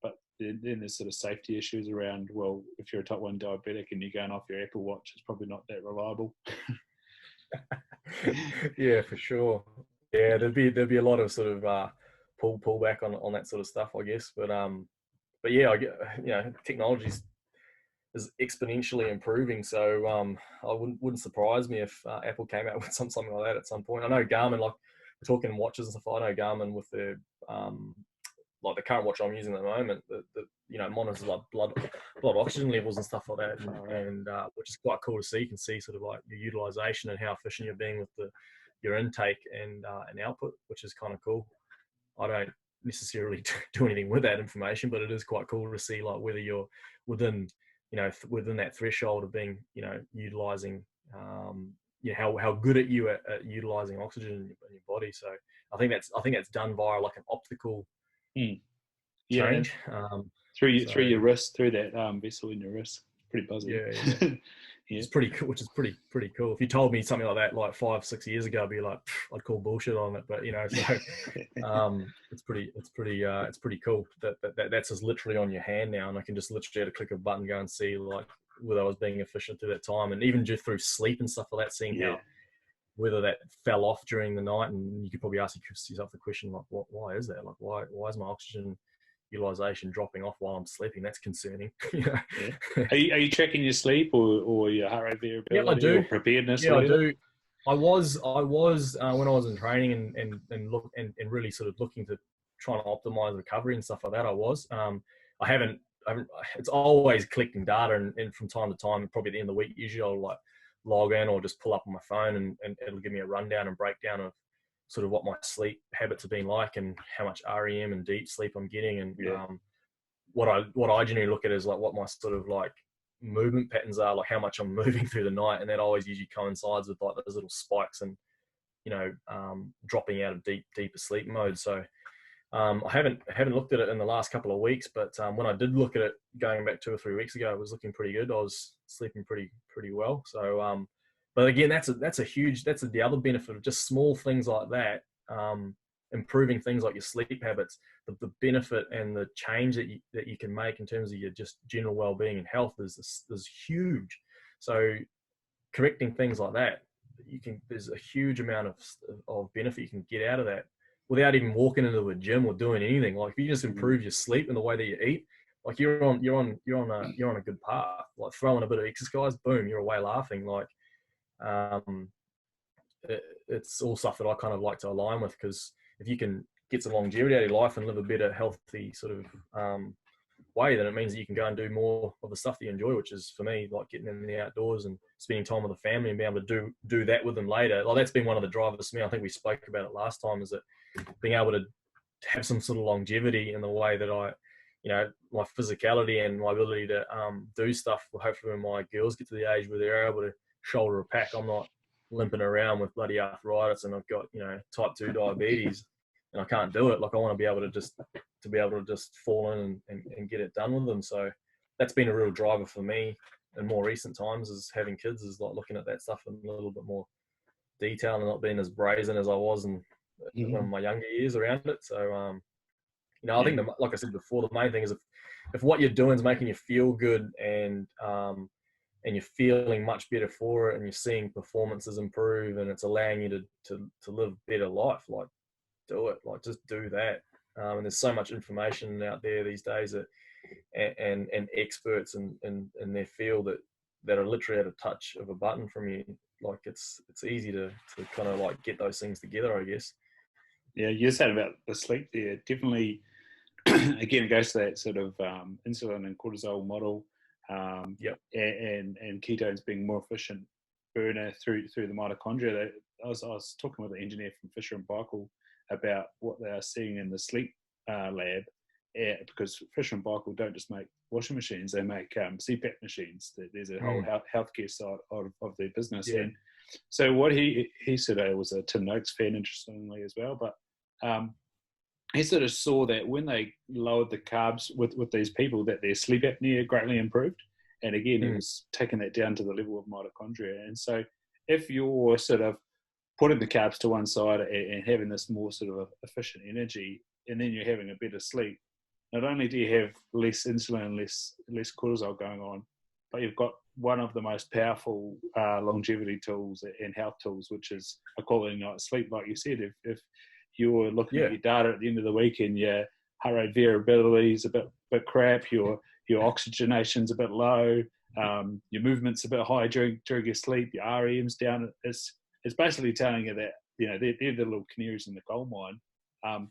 But then there's sort of safety issues around, well, if you're a type 1 diabetic and you're going off your Apple Watch, it's probably not that reliable. Yeah, for sure. Yeah, there'd be a lot of sort of pull back on that sort of stuff, I guess. But yeah, I get, technology is exponentially improving. So I wouldn't surprise me if Apple came out with something like that at some point. I know Garmin, like we're talking watches and stuff. I know Garmin with their like the current watch I'm using at the moment, that monitors like blood oxygen levels and stuff like that, and which is quite cool to see. You can see sort of like your utilization and how efficient you're being with your intake and output, which is kind of cool. I necessarily do anything with that information, but it is quite cool to see like whether you're within, within that threshold of being, utilizing, how good at you at utilizing oxygen in your body. So I think that's done via like an optical change. Through your wrist, through that vessel in your wrist. Pretty buzzing. Yeah. It's pretty cool, which is pretty cool. If you told me something like that like 5-6 years ago, I'd be like, I'd call bullshit on it. But so it's pretty cool that's just literally on your hand now, and I can just literally at a click of a button go and see like whether I was being efficient through that time, and even just through sleep and stuff like that, seeing how whether that fell off during the night. And you could probably ask yourself the question like, why is that? Like, why is my oxygen utilization dropping off while I'm sleeping? That's concerning. Are you tracking your sleep or your heart rate variability? Yeah, I do. Or preparedness? Yeah, I do. I was when I was in training and really sort of looking to try and optimize recovery and stuff like that. I haven't. It's always collecting data, and from time to time, probably at the end of the week, usually I'll like log in or just pull up on my phone and it'll give me a rundown and breakdown of sort of what my sleep habits have been like and how much REM and deep sleep I'm getting. And what I generally look at is like what my sort of like movement patterns are, like how much I'm moving through the night, and that always usually coincides with like those little spikes and dropping out of deeper sleep mode. So I haven't looked at it in the last couple of weeks, but when I did look at it going back 2 or 3 weeks ago, it was looking pretty good. I was sleeping pretty well. So but again, that's the other benefit of just small things like that, improving things like your sleep habits. The benefit and the change that you can make in terms of your just general well-being and health is huge. So correcting things like that, there's a huge amount of benefit you can get out of that without even walking into a gym or doing anything. Like if you just improve your sleep and the way that you eat, like you're on a good path. Like throwing a bit of exercise, boom, you're away laughing. Like it's all stuff that I kind of like to align with, because if you can get some longevity out of your life and live a better, healthy sort of way, then it means that you can go and do more of the stuff that you enjoy, which is for me like getting in the outdoors and spending time with the family and being able to do that with them later. Like that's been one of the drivers for me. I think we spoke about it last time, is that being able to have some sort of longevity in the way that I, my physicality and my ability to do stuff. Hopefully when my girls get to the age where they're able to shoulder a pack, I'm not limping around with bloody arthritis and I've got, type 2 diabetes and I can't do it. Like I want to be able to just fall in and get it done with them. So that's been a real driver for me in more recent times, is having kids, is like looking at that stuff in a little bit more detail and not being as brazen as I was in my younger years around it. So, I think like I said before, the main thing is if what you're doing is making you feel good and you're feeling much better for it and you're seeing performances improve and it's allowing you to live a better life, like do it, like just do that. And there's so much information out there these days and experts in their field that are literally at a touch of a button from you. Like it's easy to kind of like get those things together, I guess. Yeah, you said about the sleep there. Definitely, again, it goes to that sort of insulin and cortisol model. And ketones being more efficient burner through the mitochondria. I was talking with an engineer from Fisher and Paykel about what they are seeing in the sleep lab, because Fisher and Paykel don't just make washing machines; they make CPAP machines. There's a whole healthcare side of their business. And so what he said, I was a Tim Noakes fan, interestingly as well, but he sort of saw that when they lowered the carbs with these people, that their sleep apnea greatly improved. And again, it was taking that down to the level of mitochondria. And so if you're sort of putting the carbs to one side and having this more sort of efficient energy, and then you're having a better sleep, not only do you have less insulin, less cortisol going on, but you've got one of the most powerful longevity tools and health tools, which is a quality night's sleep. Like you said, if you're looking at your data at the end of the week and your heart rate variability is a bit crap, your oxygenation's a bit low, your movement's a bit high during your sleep, your REM's down, it's basically telling you that they're the little canaries in the coal mine.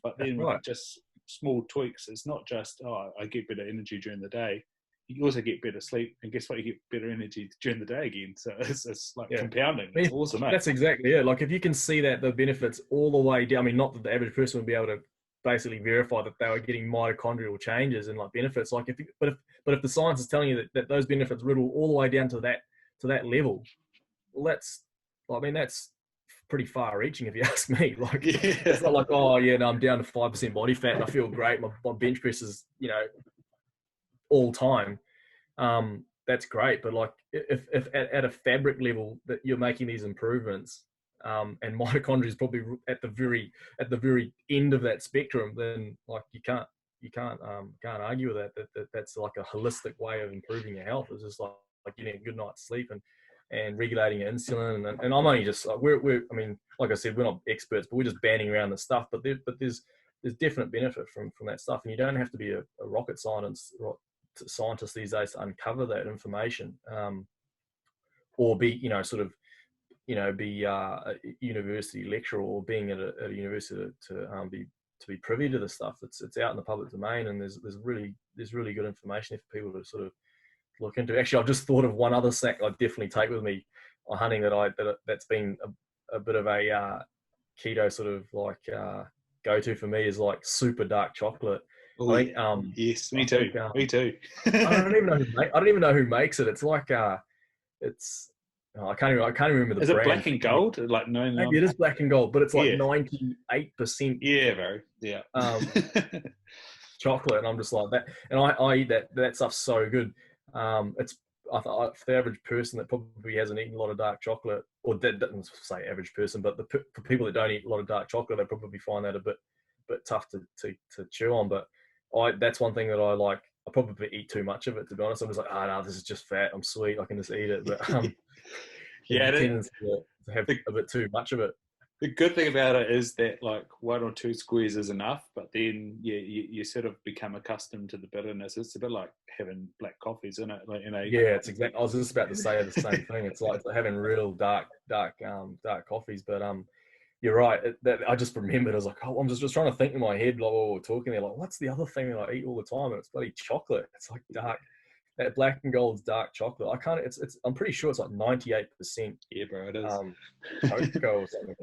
But then with just small tweaks, it's not just I get better energy during the day. You also get better sleep, and guess what? You get better energy during the day again. So it's like compounding. It's awesome, mate. That's exactly it. Like if you can see that the benefits all the way down. I mean, not that the average person would be able to basically verify that they were getting mitochondrial changes and like benefits. Like but if the science is telling you that those benefits riddle all the way down to that level, well, that's pretty far reaching if you ask me. Like it's not like, oh yeah, no, I'm down to 5% body fat and I feel great. My bench press is, all time. That's great, but like if at a fabric level that you're making these improvements, and mitochondria is probably at the very end of that spectrum, then like you can't argue with that. That's like a holistic way of improving your health. It's just like getting a good night's sleep and regulating your insulin. And I'm only just like I mean, like I said, we're not experts, but we're just banding around the stuff. But there's definite benefit from that stuff, and you don't have to be a rocket scientist these days to uncover that information, or be be a university lecturer, or being at a university to be privy to the stuff. It's out in the public domain, and there's really good information for people to sort of look into. Actually, I've just thought of one other snack I'd definitely take with me on hunting that's been a bit of a keto sort of like go-to for me, is like super dark chocolate. Oh, yes, me too. Me too. I don't even know who makes it. It's like I can't even remember the brand. Is it black and gold? Like no, maybe it is black and gold, but it's like 98%. Yeah, bro. Yeah. Chocolate, and I'm just like that, and I eat that stuff's so good. It's for the average person that probably hasn't eaten a lot of dark chocolate, or that doesn't say average person, but for people that don't eat a lot of dark chocolate, they probably find that a bit tough to chew on. But that's one thing that I like. I probably eat too much of it, to be honest. I'm just like, no, this is just fat. I'm sweet. I can just eat it. But tendency to have a bit too much of it. The good thing about it is that like 1 or 2 squeezes is enough, but then you sort of become accustomed to the bitterness. It's a bit like having black coffees, isn't it? Like, Yeah, it's exactly. I was just about to say the same thing. It's like having real dark coffees. But you're right. I just remembered. I was like, I'm just trying to think in my head, like while we're talking there, like what's the other thing that I eat all the time? And it's bloody chocolate. It's like dark. That black and gold's dark chocolate. I can't. I'm pretty sure it's like 98%. Yeah, bro, it is. Cocoa or something,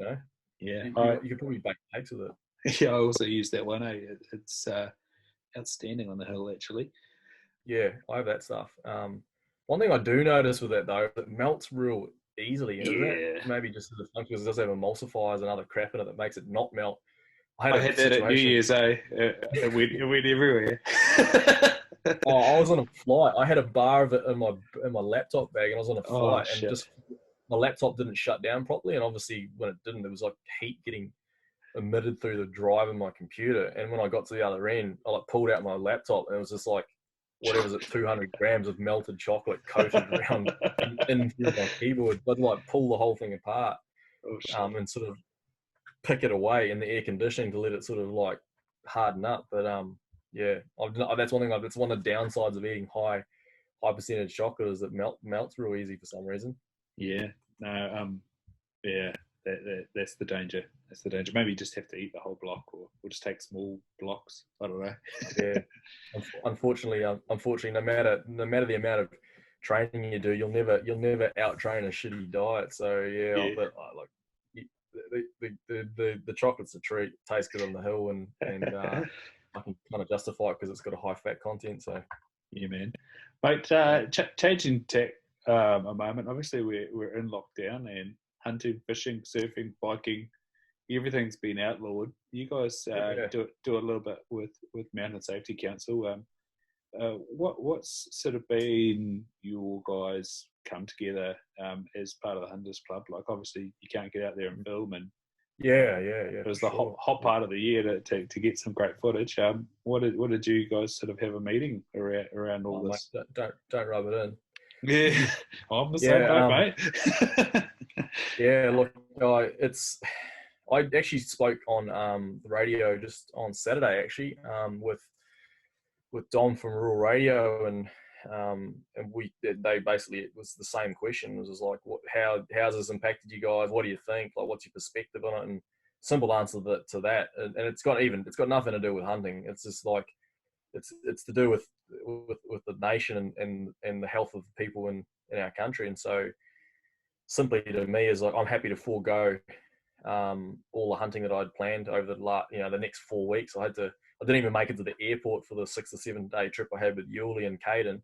Yeah, you could probably bake cakes with it. Yeah, I also use that one. It's outstanding on the hill, actually. Yeah, I have that stuff. One thing I do notice with that though, it melts real easily. Yeah. Maybe just the function, because it does have emulsifiers and other crap in it that makes it not melt. I had that at New Year's, it went everywhere. I was on a flight. I had a bar of it in my laptop bag, and I was on a flight, and just my laptop didn't shut down properly. And obviously, when it didn't, there was like heat getting emitted through the drive of my computer. And when I got to the other end, I like pulled out my laptop, and it was just like, whatever was it, 200 grams of melted chocolate coated around in through my keyboard. I'd like pull the whole thing apart, and sort of pick it away in the air conditioning to let it sort of like harden up. But yeah, that's one thing. That's one of the downsides of eating high percentage chocolate, is that melts real easy for some reason. Yeah, no, yeah, that's the danger. That's the danger. Maybe you just have to eat the whole block, or just take small blocks. I don't know. Yeah, unfortunately, no matter the amount of training you do, you'll never out train a shitty diet. So yeah. But like the chocolate's a treat. It tastes good on the hill, and I can kind of justify it because it's got a high fat content. So yeah, man. But changing tack a moment. Obviously, we're in lockdown, and hunting, fishing, surfing, biking, everything's been outlawed. You guys do a little bit with Mountain Safety Council. What's sort of been your guys come together as part of the Hunters Club? Like, obviously, you can't get out there and film, and it was the hot part of the year to get some great footage. What did you guys sort of have a meeting around all this? Mate, don't rub it in. Yeah, I'm the same boat, mate. Yeah, look, I actually spoke on the radio just on Saturday, actually, with Dom from Rural Radio, and they basically, it was the same question. It was just like, how's this impacted you guys? What do you think? Like, what's your perspective on it? And simple answer to that, and it's got nothing to do with hunting. It's just like it's to do with the nation and the health of people in our country. And so simply to me is like, I'm happy to forego all the hunting that I'd planned over the next 4 weeks. I didn't even make it to the airport for the 6 or 7 day trip I had with Yuli and Caden,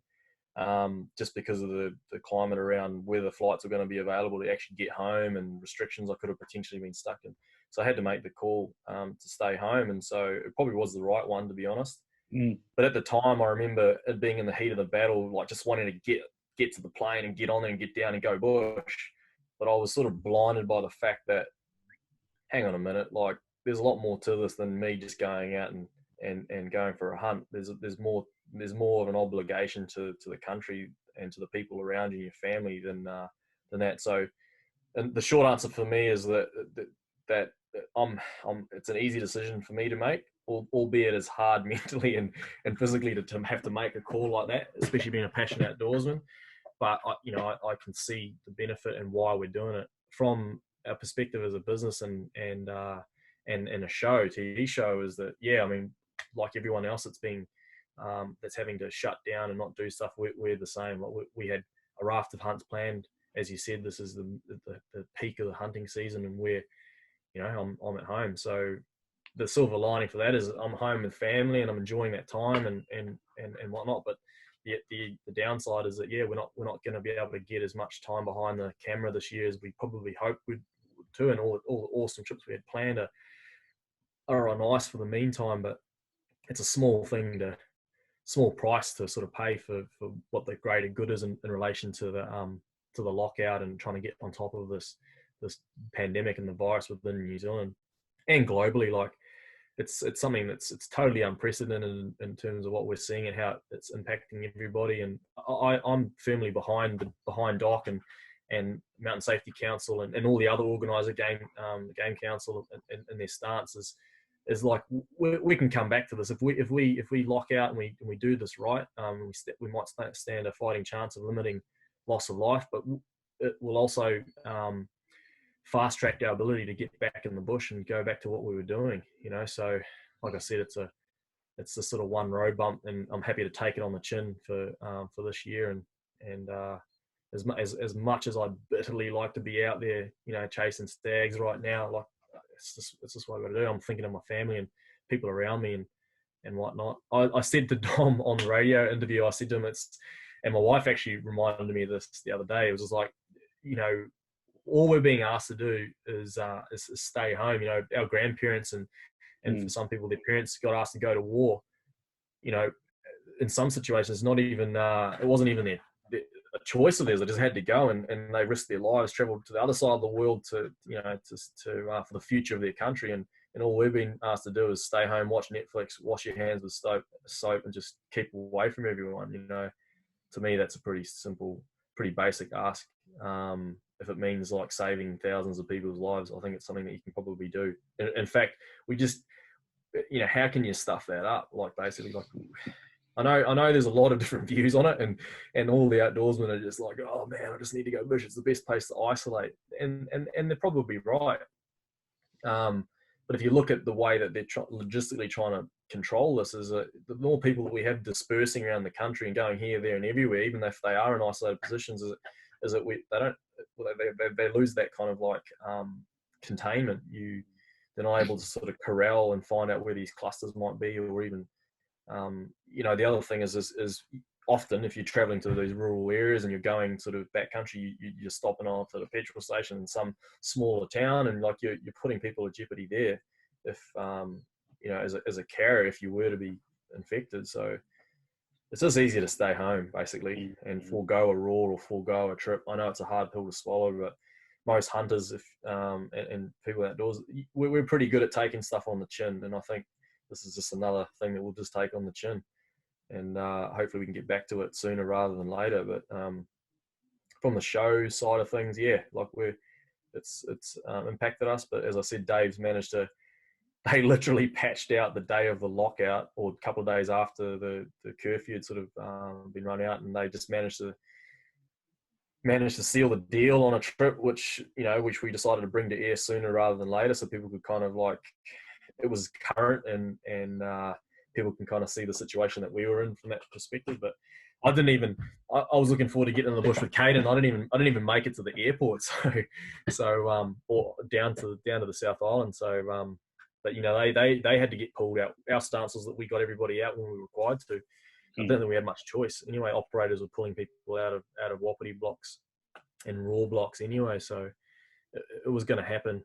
just because of the climate around where the flights were going to be available to actually get home and restrictions I could have potentially been stuck in. So I had to make the call to stay home, and so it probably was the right one, to be honest. But at the time, I remember it being in the heat of the battle, like just wanting to get to the plane and get on there and get down and go bush. But I was sort of blinded by the fact that, hang on a minute, like there's a lot more to this than me just going out and going for a hunt. There's more of an obligation to the country and to the people around you and your family than that. So, and the short answer for me is that it's an easy decision for me to make, albeit it's hard mentally and physically to have to make a call like that, especially being a passionate outdoorsman. But I can see the benefit and why we're doing it from our perspective as a business and a TV show is that, yeah, I mean, like everyone else that's having to shut down and not do stuff, we're the same. Like we had a raft of hunts planned. As you said, this is the peak of the hunting season, and I'm at home. So the silver lining for that is I'm home with family and I'm enjoying that time and whatnot. But the downside is that, yeah, we're not going to be able to get as much time behind the camera this year as we probably hoped we'd to, and all the awesome trips we had planned are on ice for the meantime. But it's a small price to sort of pay for what the greater good is in relation to the lockout and trying to get on top of this pandemic and the virus within New Zealand and globally. Like it's something it's totally unprecedented in terms of what we're seeing and how it's impacting everybody. And I'm firmly behind Doc and Mountain Safety Council and all the other organizer game council and their stance is like we can come back to this if we lock out and we do this right. We might stand a fighting chance of limiting loss of life, but it will also fast track our ability to get back in the bush and go back to what we were doing. So like I said, it's a sort of one road bump, and I'm happy to take it on the chin for this year. And as much as I'd bitterly like to be out there, chasing stags right now, like it's just what I got to do. I'm thinking of my family and people around me and whatnot. I said to Dom on the radio interview, I said to him, and my wife actually reminded me of this the other day. It was just like, all we're being asked to do is stay home. Our grandparents and for some people, their parents got asked to go to war. In some situations, not even it wasn't even a choice of theirs. They just had to go, and they risked their lives, travelled to the other side of the world to for the future of their country. And all we've been asked to do is stay home, watch Netflix, wash your hands with soap, and just keep away from everyone. To me, that's a pretty simple, pretty basic ask. If it means like saving thousands of people's lives, I think it's something that you can probably do. In fact, we just, how can you stuff that up? Like basically, like I know there's a lot of different views on it, and all the outdoorsmen are just like, oh man, I just need to go bush. It's the best place to isolate, and they're probably right. But if you look at the way that they're logistically trying to control this, is that the more people that we have dispersing around the country and going here, there, and everywhere, even if they are in isolated positions, is that they lose that kind of like containment. They're not able to sort of corral and find out where these clusters might be, or even the other thing is often if you're traveling to these rural areas and you're going sort of backcountry, you're stopping off at a petrol station in some smaller town, and like you're putting people at jeopardy there if as a carrier if you were to be infected. So it's just easier to stay home basically and forego a roar or forego a trip. I know it's a hard pill to swallow, but most hunters and people outdoors, we're pretty good at taking stuff on the chin, and I think this is just another thing that we'll just take on the chin, and hopefully we can get back to it sooner rather than later. But from the show side of things, yeah, like it's impacted us. But as I said, Dave's managed to. They literally patched out the day of the lockout, or a couple of days after the curfew had sort of been run out, and they just managed to seal the deal on a trip, which we decided to bring to air sooner rather than later, so people could kind of like. It was current and people can kind of see the situation that we were in from that perspective. But I I was looking forward to getting in the bush with Caden. I didn't even make it to the airport, or down to the South Island. So, but they had to get pulled out. Our stance was that we got everybody out when we were required to. I don't think we had much choice. Anyway, operators were pulling people out of wapiti blocks and raw blocks anyway, so it was going to happen.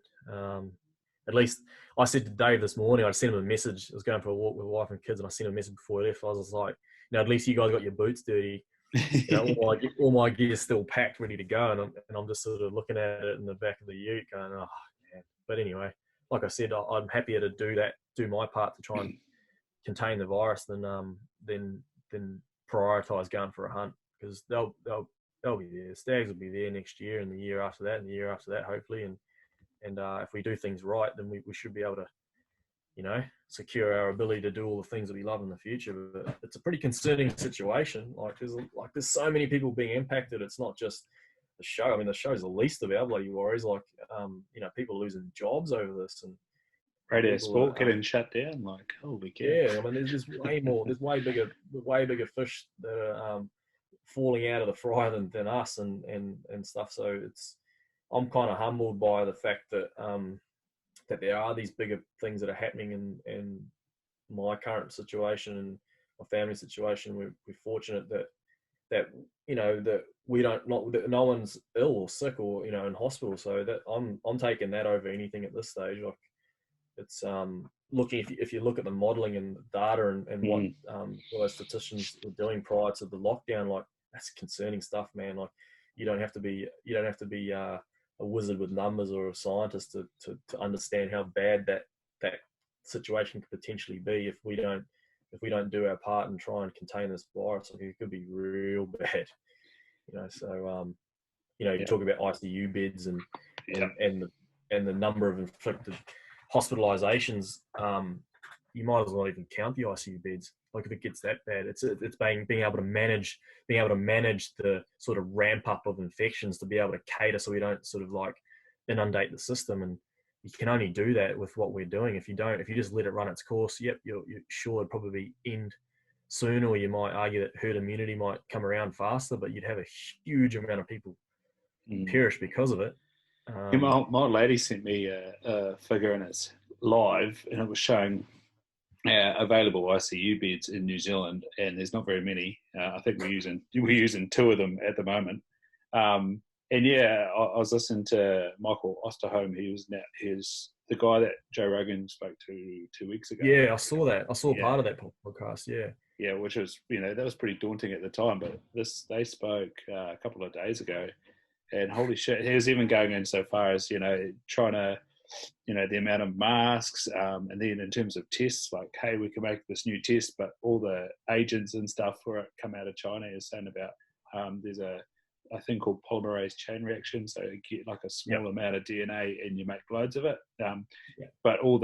At least I said to Dave this morning, I sent him a message. I was going for a walk with wife and kids, and I sent him a message before I left. I was like, at least you guys got your boots dirty. All my gear's still packed, ready to go, and I'm just sort of looking at it in the back of the ute, going, oh man. But anyway, like I said, I'm happier to do my part to try and contain the virus than prioritize going for a hunt, because they'll be there. Stags will be there next year, and the year after that, and the year after that, hopefully. And if we do things right, then we should be able to, secure our ability to do all the things that we love in the future. But it's a pretty concerning situation. There's so many people being impacted. It's not just the show. I mean, the show's the least of our bloody worries. People losing jobs over this, and radio sport getting shut down. Like, holy cow. Yeah, I mean, there's just way more. There's way bigger fish that are falling out of the fry than us and stuff. So I'm kind of humbled by the fact that that there are these bigger things that are happening in my current situation and my family situation. We're fortunate that that no one's ill or sick or in hospital. So that I'm taking that over anything at this stage. Like, it's looking, if you look at the modelling and data and what those statisticians were doing prior to the lockdown, like, that's concerning stuff, man. Like, you don't have to be a wizard with numbers or a scientist to understand how bad that situation could potentially be if we don't do our part and try and contain this virus. Like, it could be real bad. So you talk about ICU beds and the number of inflicted hospitalizations. You might as well not even count the ICU beds. Like, if it gets that bad, it's being able to manage the sort of ramp up of infections, to be able to cater so we don't sort of like inundate the system. And you can only do that with what we're doing. If you just let it run its course, you're sure it'd probably end soon, or you might argue that herd immunity might come around faster, but you'd have a huge amount of people perish because of it. My lady sent me a figure, and it's live, and it was showing available ICU beds in New Zealand, and there's not very many. I think we're using 2 of them at the moment. I was listening to Michael Osterholm. He's the guy that Joe Rogan spoke to 2 weeks ago. Yeah, I saw that. I saw part of that podcast. Yeah, which was that was pretty daunting at the time. But they spoke a couple of days ago, and holy shit, he was even going in so far as trying to. The amount of masks, and then in terms of tests, like, hey, we can make this new test, but all the agents and stuff for it come out of China is saying about there's a thing called polymerase chain reaction, so you get like a small amount of DNA and you make loads of it. But all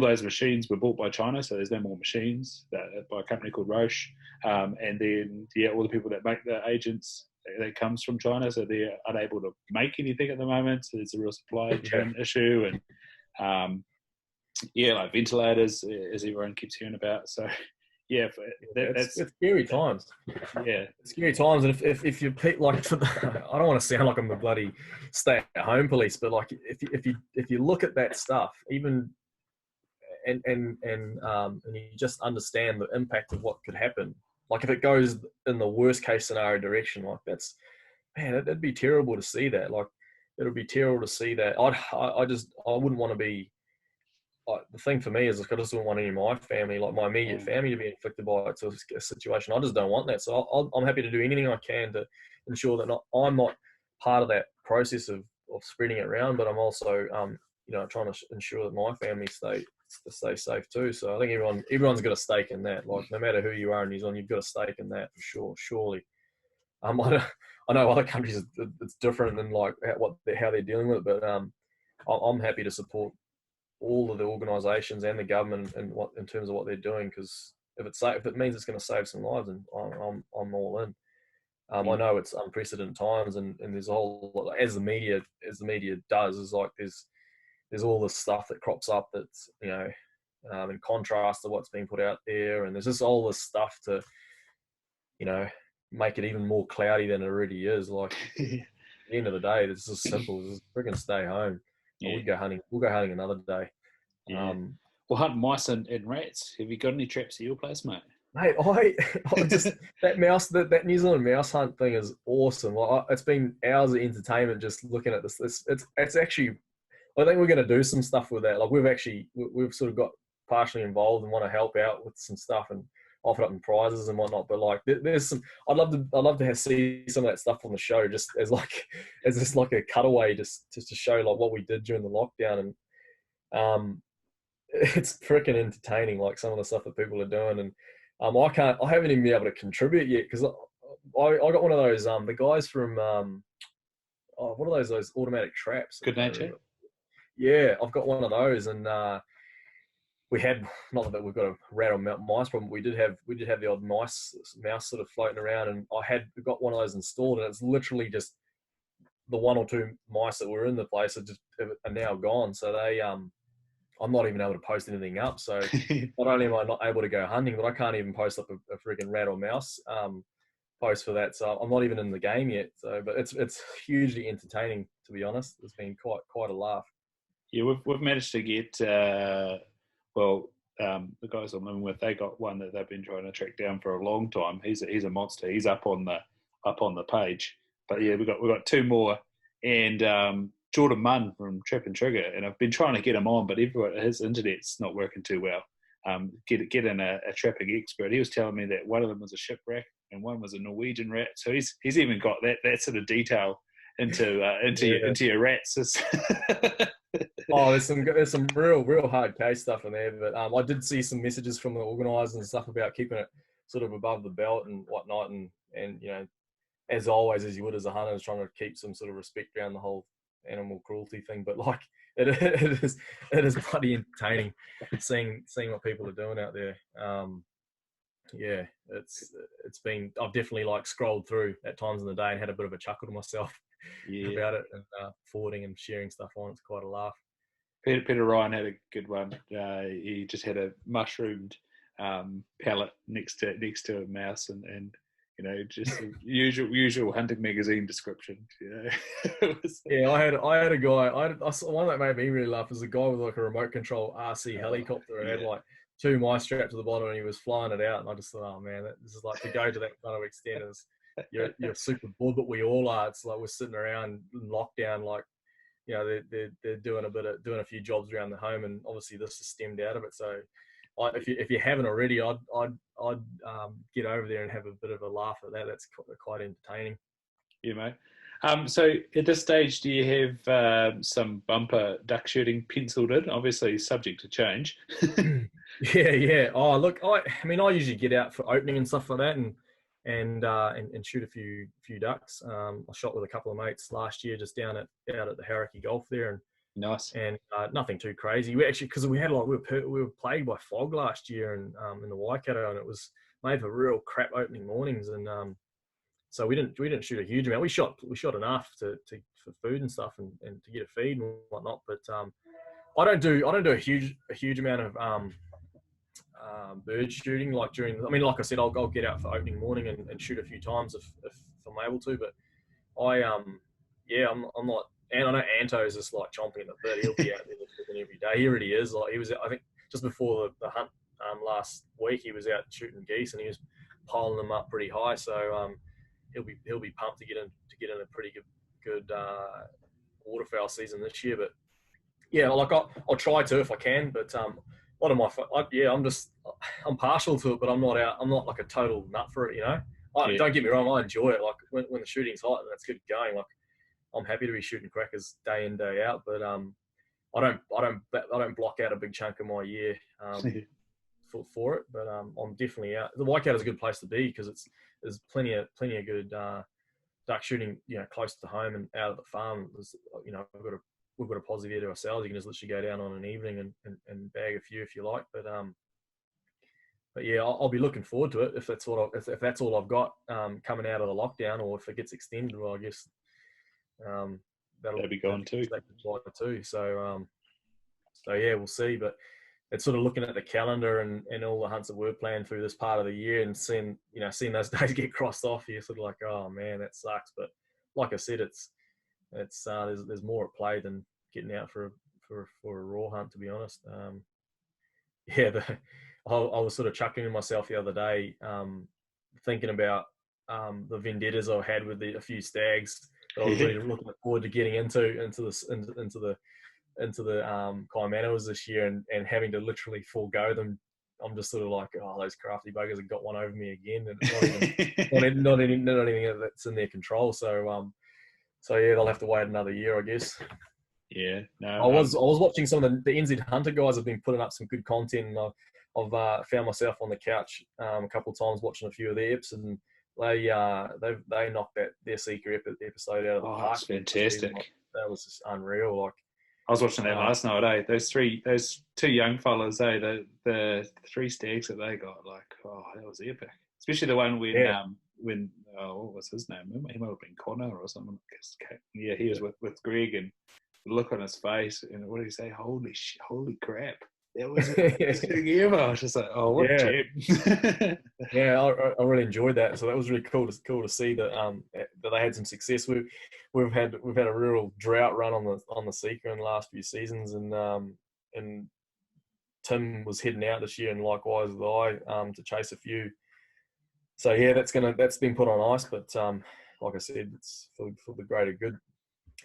those machines were bought by China, so there's no more machines by a company called Roche, and then all the people that make the agents, that comes from China, so they're unable to make anything at the moment. So there's a real supply chain issue, and like ventilators, as everyone keeps hearing about. So it's scary times. Yeah, it's scary times. And if you like, I don't want to sound like I'm the bloody stay-at-home police, but like, if you look at that stuff, even and you just understand the impact of what could happen. Like, if it goes in the worst case scenario direction, like, that'd be terrible to see that. Like, it would be terrible to see that. I wouldn't want to be. The thing for me is, I just don't want any of my family, like my immediate family, to be inflicted by a situation. I just don't want that. So I'm happy to do anything I can to ensure that I'm not part of that process of spreading it around, but I'm also trying to ensure that my family stay safe too. So I think everyone's got a stake in that. Like, no matter who you are in New Zealand, you've got a stake in that for sure. Surely, I know other countries it's different than like how they're dealing with it, but I'm happy to support all of the organisations and the government in terms of what they're doing, because if it means it's going to save some lives, and I'm all in. I know it's unprecedented times, and there's a whole lot, as the media does, is like there's all this stuff that crops up that's in contrast to what's being put out there, and there's just all this stuff to make it even more cloudy than it already is. Like at the end of the day, it's just simple. Just freaking stay home. Or Yeah, we go hunting. We'll go hunting another day. yeah. Well, hunt mice and rats. Have you got any traps at your place, mate? Mate, I just that New Zealand mouse hunt thing is awesome. Like, it's been hours of entertainment just looking at this. It's actually, I think we're going to do some stuff with that. Like we've sort of got partially involved and want to help out with some stuff and offer up in prizes and whatnot. But like there's some, I'd love to see some of that stuff on the show just as just like a cutaway just to show like what we did during the lockdown. And it's freaking entertaining, like some of the stuff that people are doing. And I haven't even been able to contribute yet because I got one of those the guys from what are those automatic traps? Good nature. Yeah, I've got one of those, and we had, not that we've got a rat or mice problem, we did have the odd mouse sort of floating around, and we got one of those installed, and it's literally just the one or two mice that were in the place are now gone. So they I'm not even able to post anything up. So not only am I not able to go hunting, but I can't even post up a freaking rat or mouse post for that. So I'm not even in the game yet. So, but it's hugely entertaining, to be honest. It's been quite a laugh. Yeah, we've managed to get the guys I'm living with. They got one that they've been trying to track down for a long time. He's a monster. He's up on the page. But yeah, we got two more, and Jordan Munn from Trap and Trigger, and I've been trying to get him on, but his internet's not working too well. Get in a trapping expert. He was telling me that one of them was a shipwreck and one was a Norwegian rat. So he's even got that sort of detail into your rats. Oh, there's some real hard case stuff in there. But I did see some messages from the organisers and stuff about keeping it sort of above the belt and whatnot, and you know, as always, as you would as a hunter, is trying to keep some sort of respect around the whole animal cruelty thing. But like it is bloody entertaining seeing what people are doing out there. Yeah, it's been, I've definitely like scrolled through at times in the day and had a bit of a chuckle to myself about it, and forwarding and sharing stuff on. It's quite a laugh. Peter Ryan had a good one. He just had a mushroomed pellet next to a mouse, and you know, just the usual hunting magazine description. You know, yeah, I had a guy. One that made me really laugh was a guy with like a remote control RC helicopter and had like two mice strapped to the bottom, and he was flying it out. And I just thought, oh man, this is like, to go to that kind of extent is you're super bored, but we all are. It's like we're sitting around in lockdown, like, you know, they're doing a few jobs around the home, and obviously this has stemmed out of it. So if you haven't already, I'd get over there and have a bit of a laugh at that. That's quite entertaining. Yeah, mate. So at this stage, do you have some bumper duck shooting penciled in? Obviously, subject to change. Yeah. Oh, look, I mean, I usually get out for opening and stuff like that, and shoot a few ducks. I shot with a couple of mates last year, just out at the Hauraki Golf there, and nice. And nothing too crazy. We actually, because we had we were plagued by fog last year, and in the Waikato, and it was made for real crap opening mornings, and so we didn't shoot a huge amount. We shot enough for food and stuff, and to get a feed and whatnot. But I don't do a huge amount of bird shooting, like during. I mean, like I said, I'll get out for opening morning and shoot a few times if I'm able to. But I'm not. And I know Anto's just like chomping at the bit. He'll be out there every day. He already is. Like, he was, I think, just before the hunt last week, he was out shooting geese, and he was piling them up pretty high. So he'll be pumped to get in a pretty good waterfowl season this year. But yeah, like I'll try to if I can. But a lot of I'm partial to it, but I'm not like a total nut for it. You know, don't get me wrong, I enjoy it. Like when the shooting's hot and it's good going, like, I'm happy to be shooting crackers day in, day out, but I don't block out a big chunk of my year for it. But I'm definitely out. The Waikato is a good place to be because there's plenty of good duck shooting, you know, close to home and out of the farm. You know, we've got a positive here to ourselves. You can just literally go down on an evening and bag a few if you like. But yeah, I'll be looking forward to it if that's all I've got coming out of the lockdown, or if it gets extended. Well, I guess. That'll be gone too. So yeah, we'll see. But it's sort of looking at the calendar and all the hunts that were planned through this part of the year and seeing those days get crossed off. You're sort of like, oh man, that sucks. But like I said, it's there's more at play than getting out for a raw hunt, to be honest. I was sort of chuckling to myself the other day, thinking about the vendettas I had with a few stags that I was really looking forward to getting into the Kaimanas this year, and having to literally forego them. I'm just sort of like, oh, those crafty buggers have got one over me again, and it's not anything that's in their control. So yeah, they'll have to wait another year, I guess. Yeah, no. I was watching some of the NZ Hunter guys have been putting up some good content, and I've found myself on the couch a couple of times watching a few of their eps, and they knocked their Sika episode out of the park. That's fantastic. That was just unreal. Like, I was watching that last night, eh? Those two young fellas, eh? The 3 stags that they got, like, oh, that was epic. Especially the one when what was his name? He might have been Connor or something. Yeah, he was with Greg, and the look on his face, and what did he say? Holy crap! That was the best thing ever. I was just like, oh, what a champ. Yeah, I really enjoyed that. So that was really cool to see that that they had some success. We've had a real drought run on the Sika in the last few seasons, and Tim was heading out this year, and likewise with I to chase a few. So yeah, that's been put on ice, but like I said, it's for the greater good.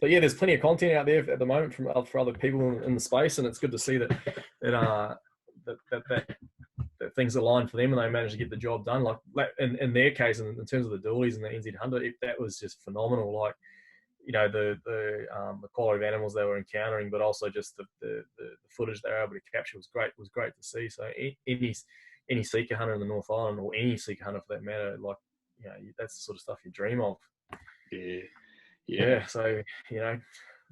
But yeah, there's plenty of content out there at the moment for other people in the space, and it's good to see that things align for them and they manage to get the job done. Like in their case, in terms of the dualies and the NZ Hunter, that was just phenomenal. Like, you know, the quality of animals they were encountering, but also just the footage they were able to capture was great. Was great to see. So any Sika hunter in the North Island, or any Sika hunter for that matter, like, you know, that's the sort of stuff you dream of. Yeah. So, you know,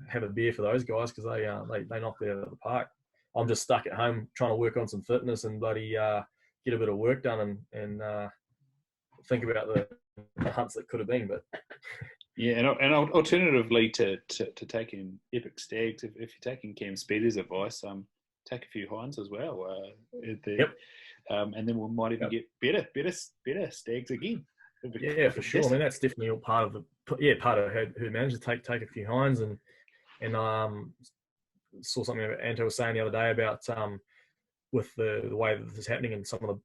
have a beer for those guys, because they knocked it out of the park. I'm just stuck at home trying to work on some fitness and bloody get a bit of work done and think about the hunts that could have been. But yeah, and alternatively to taking epic stags, if you're taking Cam Speeder's advice, take a few hinds as well. And then we might even get better stags again. Yeah, for sure. I mean, that's definitely all part of who managed to take a few hinds, and saw something that Anto was saying the other day about with the way that this is happening and some of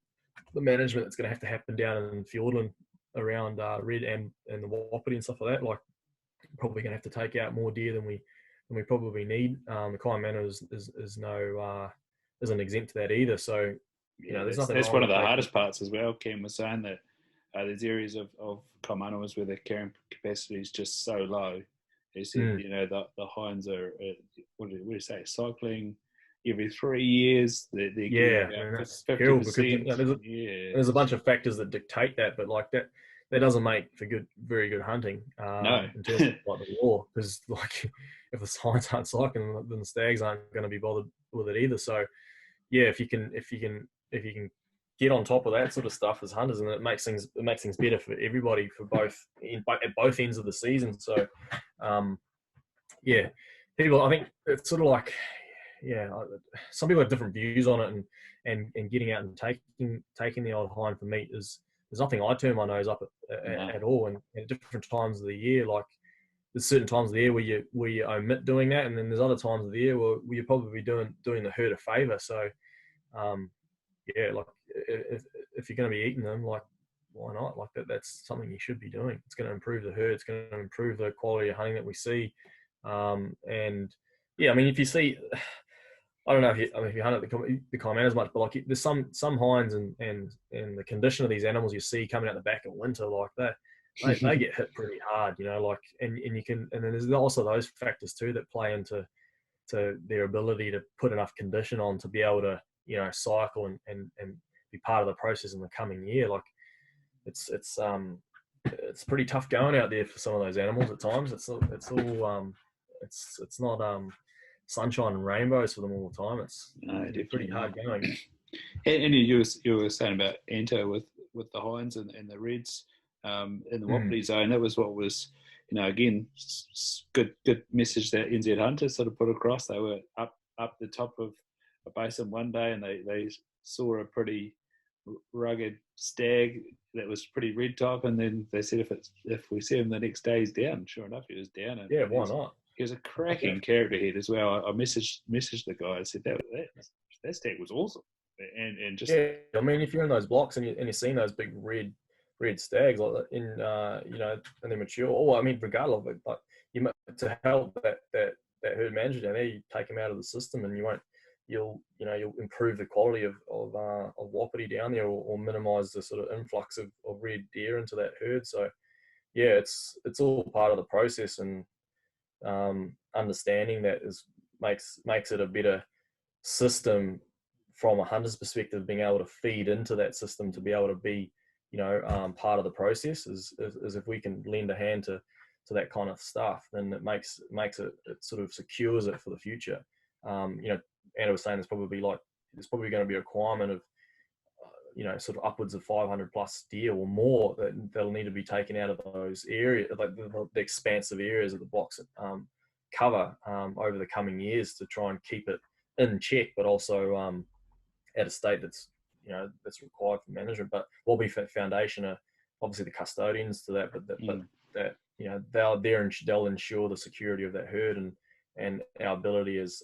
the management that's going to have to happen down in Fiordland around Red and the Wapiti and stuff like that. Like, probably going to have to take out more deer than we probably need. The Kaimana isn't exempt to that either. So, you know, there's nothing. That's one of the hardest parts as well. Cam was saying that there's areas of Kaimanawas where the carrying capacity is just so low. He said, you know, the hinds are, what do you say, cycling every 3 years. They're that's 50%. Because, you know, there's a bunch of factors that dictate that, but like that doesn't make for very good hunting. No. In terms of like the law, because like if the hinds aren't cycling, then the stags aren't going to be bothered with it either. So yeah, if you can get on top of that sort of stuff as hunters, and it makes things better for everybody, at both ends of the season. So yeah, people, I think it's sort of like, yeah, some people have different views on it, and getting out and taking the old hind for meat there's nothing I turn my nose up at all. And at different times of the year, like there's certain times of the year where you omit doing that, and then there's other times of the year where you're probably doing the herd a favour. So yeah, like if you're going to be eating them, like, why not? Like that's something you should be doing. It's going to improve the herd. It's going to improve the quality of hunting that we see. And yeah, I mean, if you see, I don't know if you hunt at the Kaimana as much, but like there's some hinds and the condition of these animals you see coming out the back of winter like that, they get hit pretty hard, you know, like, and then there's also those factors too that play into their ability to put enough condition on to be able to, you know, cycle and be part of the process in the coming year. Like it's pretty tough going out there for some of those animals at times. It's not sunshine and rainbows for them all the time. It's pretty hard going. And you were saying about Anto with the hinds and the reds in the Wapiti zone. That was what was, you know, again, good message that NZ Hunters sort of put across. They were up the top of basin one day, and they saw a pretty rugged stag that was pretty red top, and then they said if we see him the next day, he's down. Sure enough, he was down. And yeah, why not? He was a cracking character head as well. I messaged the guy. I said that stag was awesome, and just yeah. I mean, if you're in those blocks and you're seeing those big red stags like in you know, and they're mature, or I mean, regardless of it, like to help that herd manager down there, you take them out of the system, and you'll improve the quality of wapiti down there, or minimise the sort of influx of red deer into that herd. So yeah, it's all part of the process, and understanding that makes it a better system from a hunter's perspective, being able to feed into that system to be able to be, part of the process is if we can lend a hand to that kind of stuff, then it makes it sort of secures it for the future. Anna was saying there's probably going to be a requirement of, sort of upwards of 500 plus deer or more that'll need to be taken out of those areas, like the expansive areas of the blocks cover over the coming years, to try and keep it in check, but also at a state that's required for management. But Wallaby Foundation are obviously the custodians to that, but that they'll ensure the security of that herd and our ability as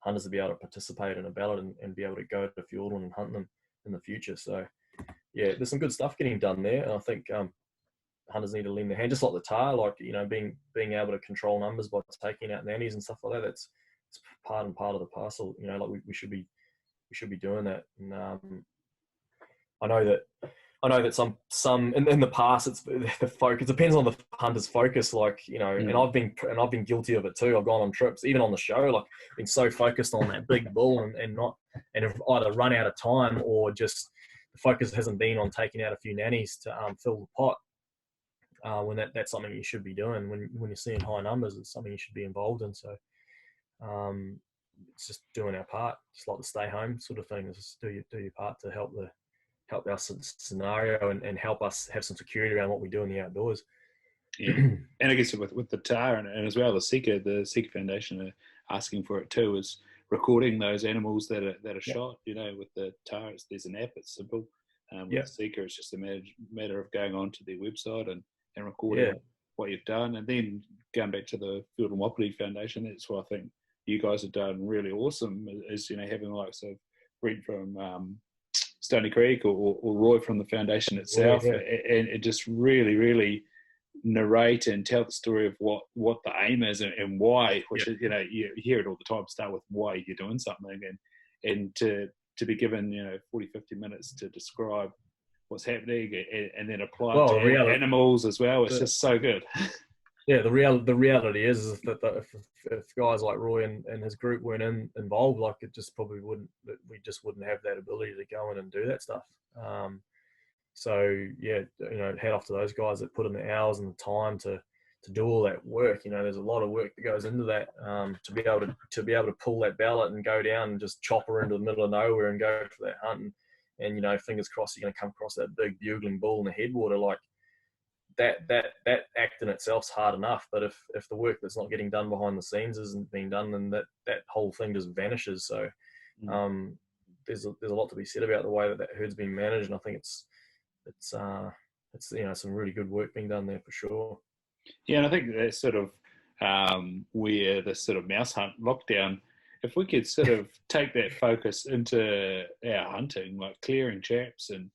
hunters to be able to participate in a ballot and be able to go to Fiordland and hunt them in the future. So yeah, there's some good stuff getting done there, and I think hunters need to lend their hand, just like the Tahr, like being able to control numbers by taking out nannies and stuff like that. It's part and part of the parcel. Like we should be doing that. And I know that some in the past, it's the focus. It depends on the hunter's focus, and I've been guilty of it too. I've gone on trips, even on the show, like been so focused on that big bull and have either run out of time, or just the focus hasn't been on taking out a few nannies to fill the pot. When that's something you should be doing when you're seeing high numbers, it's something you should be involved in. So it's just doing our part, just like the stay home sort of thing. Is just do your part to help our scenario and help us have some security around what we do in the outdoors. Yeah, and I guess with the Tahr and as well the Sika Foundation are asking for it too, is recording those animals that are shot. With the Tahr, there's an app. It's simple. With Sika, it's just a matter of going onto their website and recording what you've done, and then going back to the Field and Wapiti Foundation. That's what I think you guys have done really awesome. Is having the likes of Brent from Stony Creek or Roy from the foundation itself, and it just really, really narrate and tell the story of what the aim is and why. Which is, you hear it all the time. Start with why you're doing something, and to be given 40-50 minutes to describe what's happening and then apply it to animals as well. It's just so good. Yeah, the reality is that if guys like Roy and his group weren't involved, like we just wouldn't have that ability to go in and do that stuff. So yeah, head off to those guys that put in the hours and the time to do all that work. There's a lot of work that goes into that, to be able to pull that ballot and go down and just chop her into the middle of nowhere and go for that hunt. And fingers crossed you're going to come across that big bugling bull in the headwater. Like that act in itself's hard enough, but if the work that's not getting done behind the scenes isn't being done, then that whole thing just vanishes. So there's a lot to be said about the way that herd's being managed, and I think it's some really good work being done there for sure. Yeah, and I think that's sort of where the sort of mouse hunt lockdown, if we could sort of take that focus into our hunting, like clearing traps and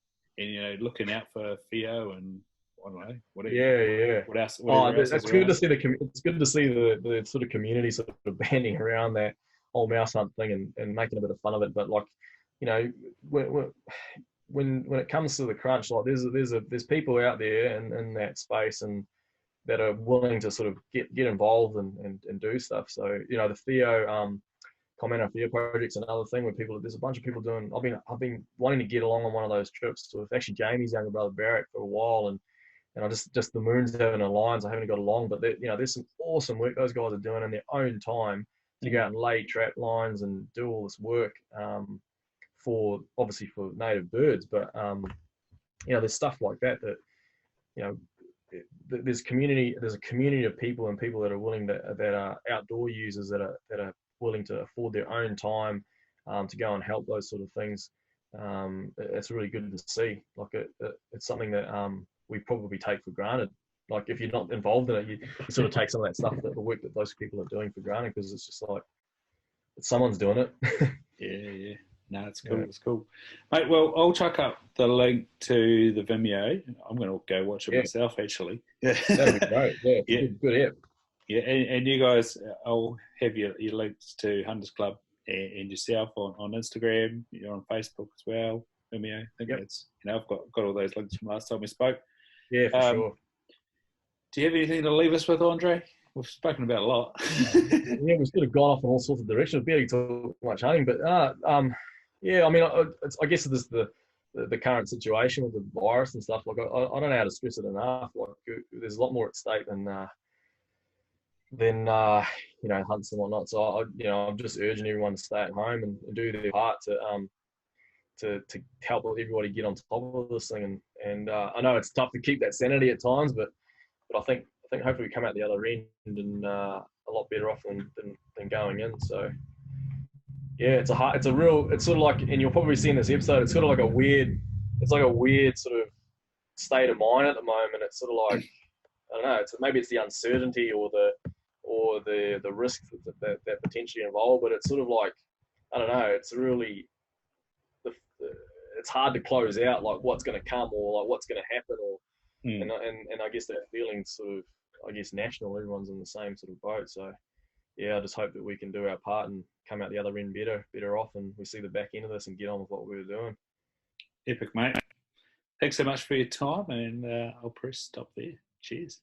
looking out for Theo and I don't know, whatever. What else? It's good to see the sort of community sort of banding around that whole mouse hunt thing and making a bit of fun of it. But when it comes to the crunch, like there's people out there in that space and that are willing to sort of get involved and do stuff. So the Theo comment on Theo project's another thing where there's a bunch of people doing. I've been wanting to get along on one of those trips with actually Jamie's younger brother Barrett for a while, and I just the moons haven't aligned, so I haven't got along. But there's some awesome work those guys are doing in their own time to go out and lay trap lines and do all this work for native birds. But there's stuff like that there's a community of people and people that are willing that are outdoor users that are willing to afford their own time to go and help those sort of things. It's really good to see. Like it's something that we probably take for granted. Like if you're not involved in it, you sort of take some of that stuff, that the work that those people are doing for granted, because it's just like someone's doing it. Yeah. No, it's cool. Yeah. It's cool, mate. Well, I'll chuck up the link to the Vimeo. I'm going to go watch it myself, actually. Yeah, that'd be great. Yeah, good app. Yeah, and you guys, I'll have your links to Hunters Club and yourself on Instagram. You're on Facebook as well. Vimeo. I think it's, I've got all those links from last time we spoke. Yeah, for sure. Do you have anything to leave us with, Andre? We've spoken about a lot. Yeah, we've sort of gone off in all sorts of directions. Barely too much hunting, but yeah, I mean, I guess there's the current situation with the virus and stuff. Like, I don't know how to stress it enough. Like, there's a lot more at stake than hunts and whatnot. So I'm just urging everyone to stay at home and do their part to help everybody get on top of this thing. And I know it's tough to keep that sanity at times, but I think hopefully we come out the other end and a lot better off than going in. So. Yeah, it's sort of like, and you'll probably see in this episode, it's sort of like a weird sort of state of mind at the moment. It's sort of like, I don't know, maybe it's the uncertainty or the risk that potentially involved, but it's sort of like, I don't know, it's really, it's hard to close out like what's going to come or like what's going to happen, or and I guess that feeling sort of, I guess, national. Everyone's in the same sort of boat. So yeah, I just hope that we can do our part and come out the other end better off, and we see the back end of this and get on with what we were doing. Epic, mate. Thanks so much for your time, and I'll press stop there. Cheers.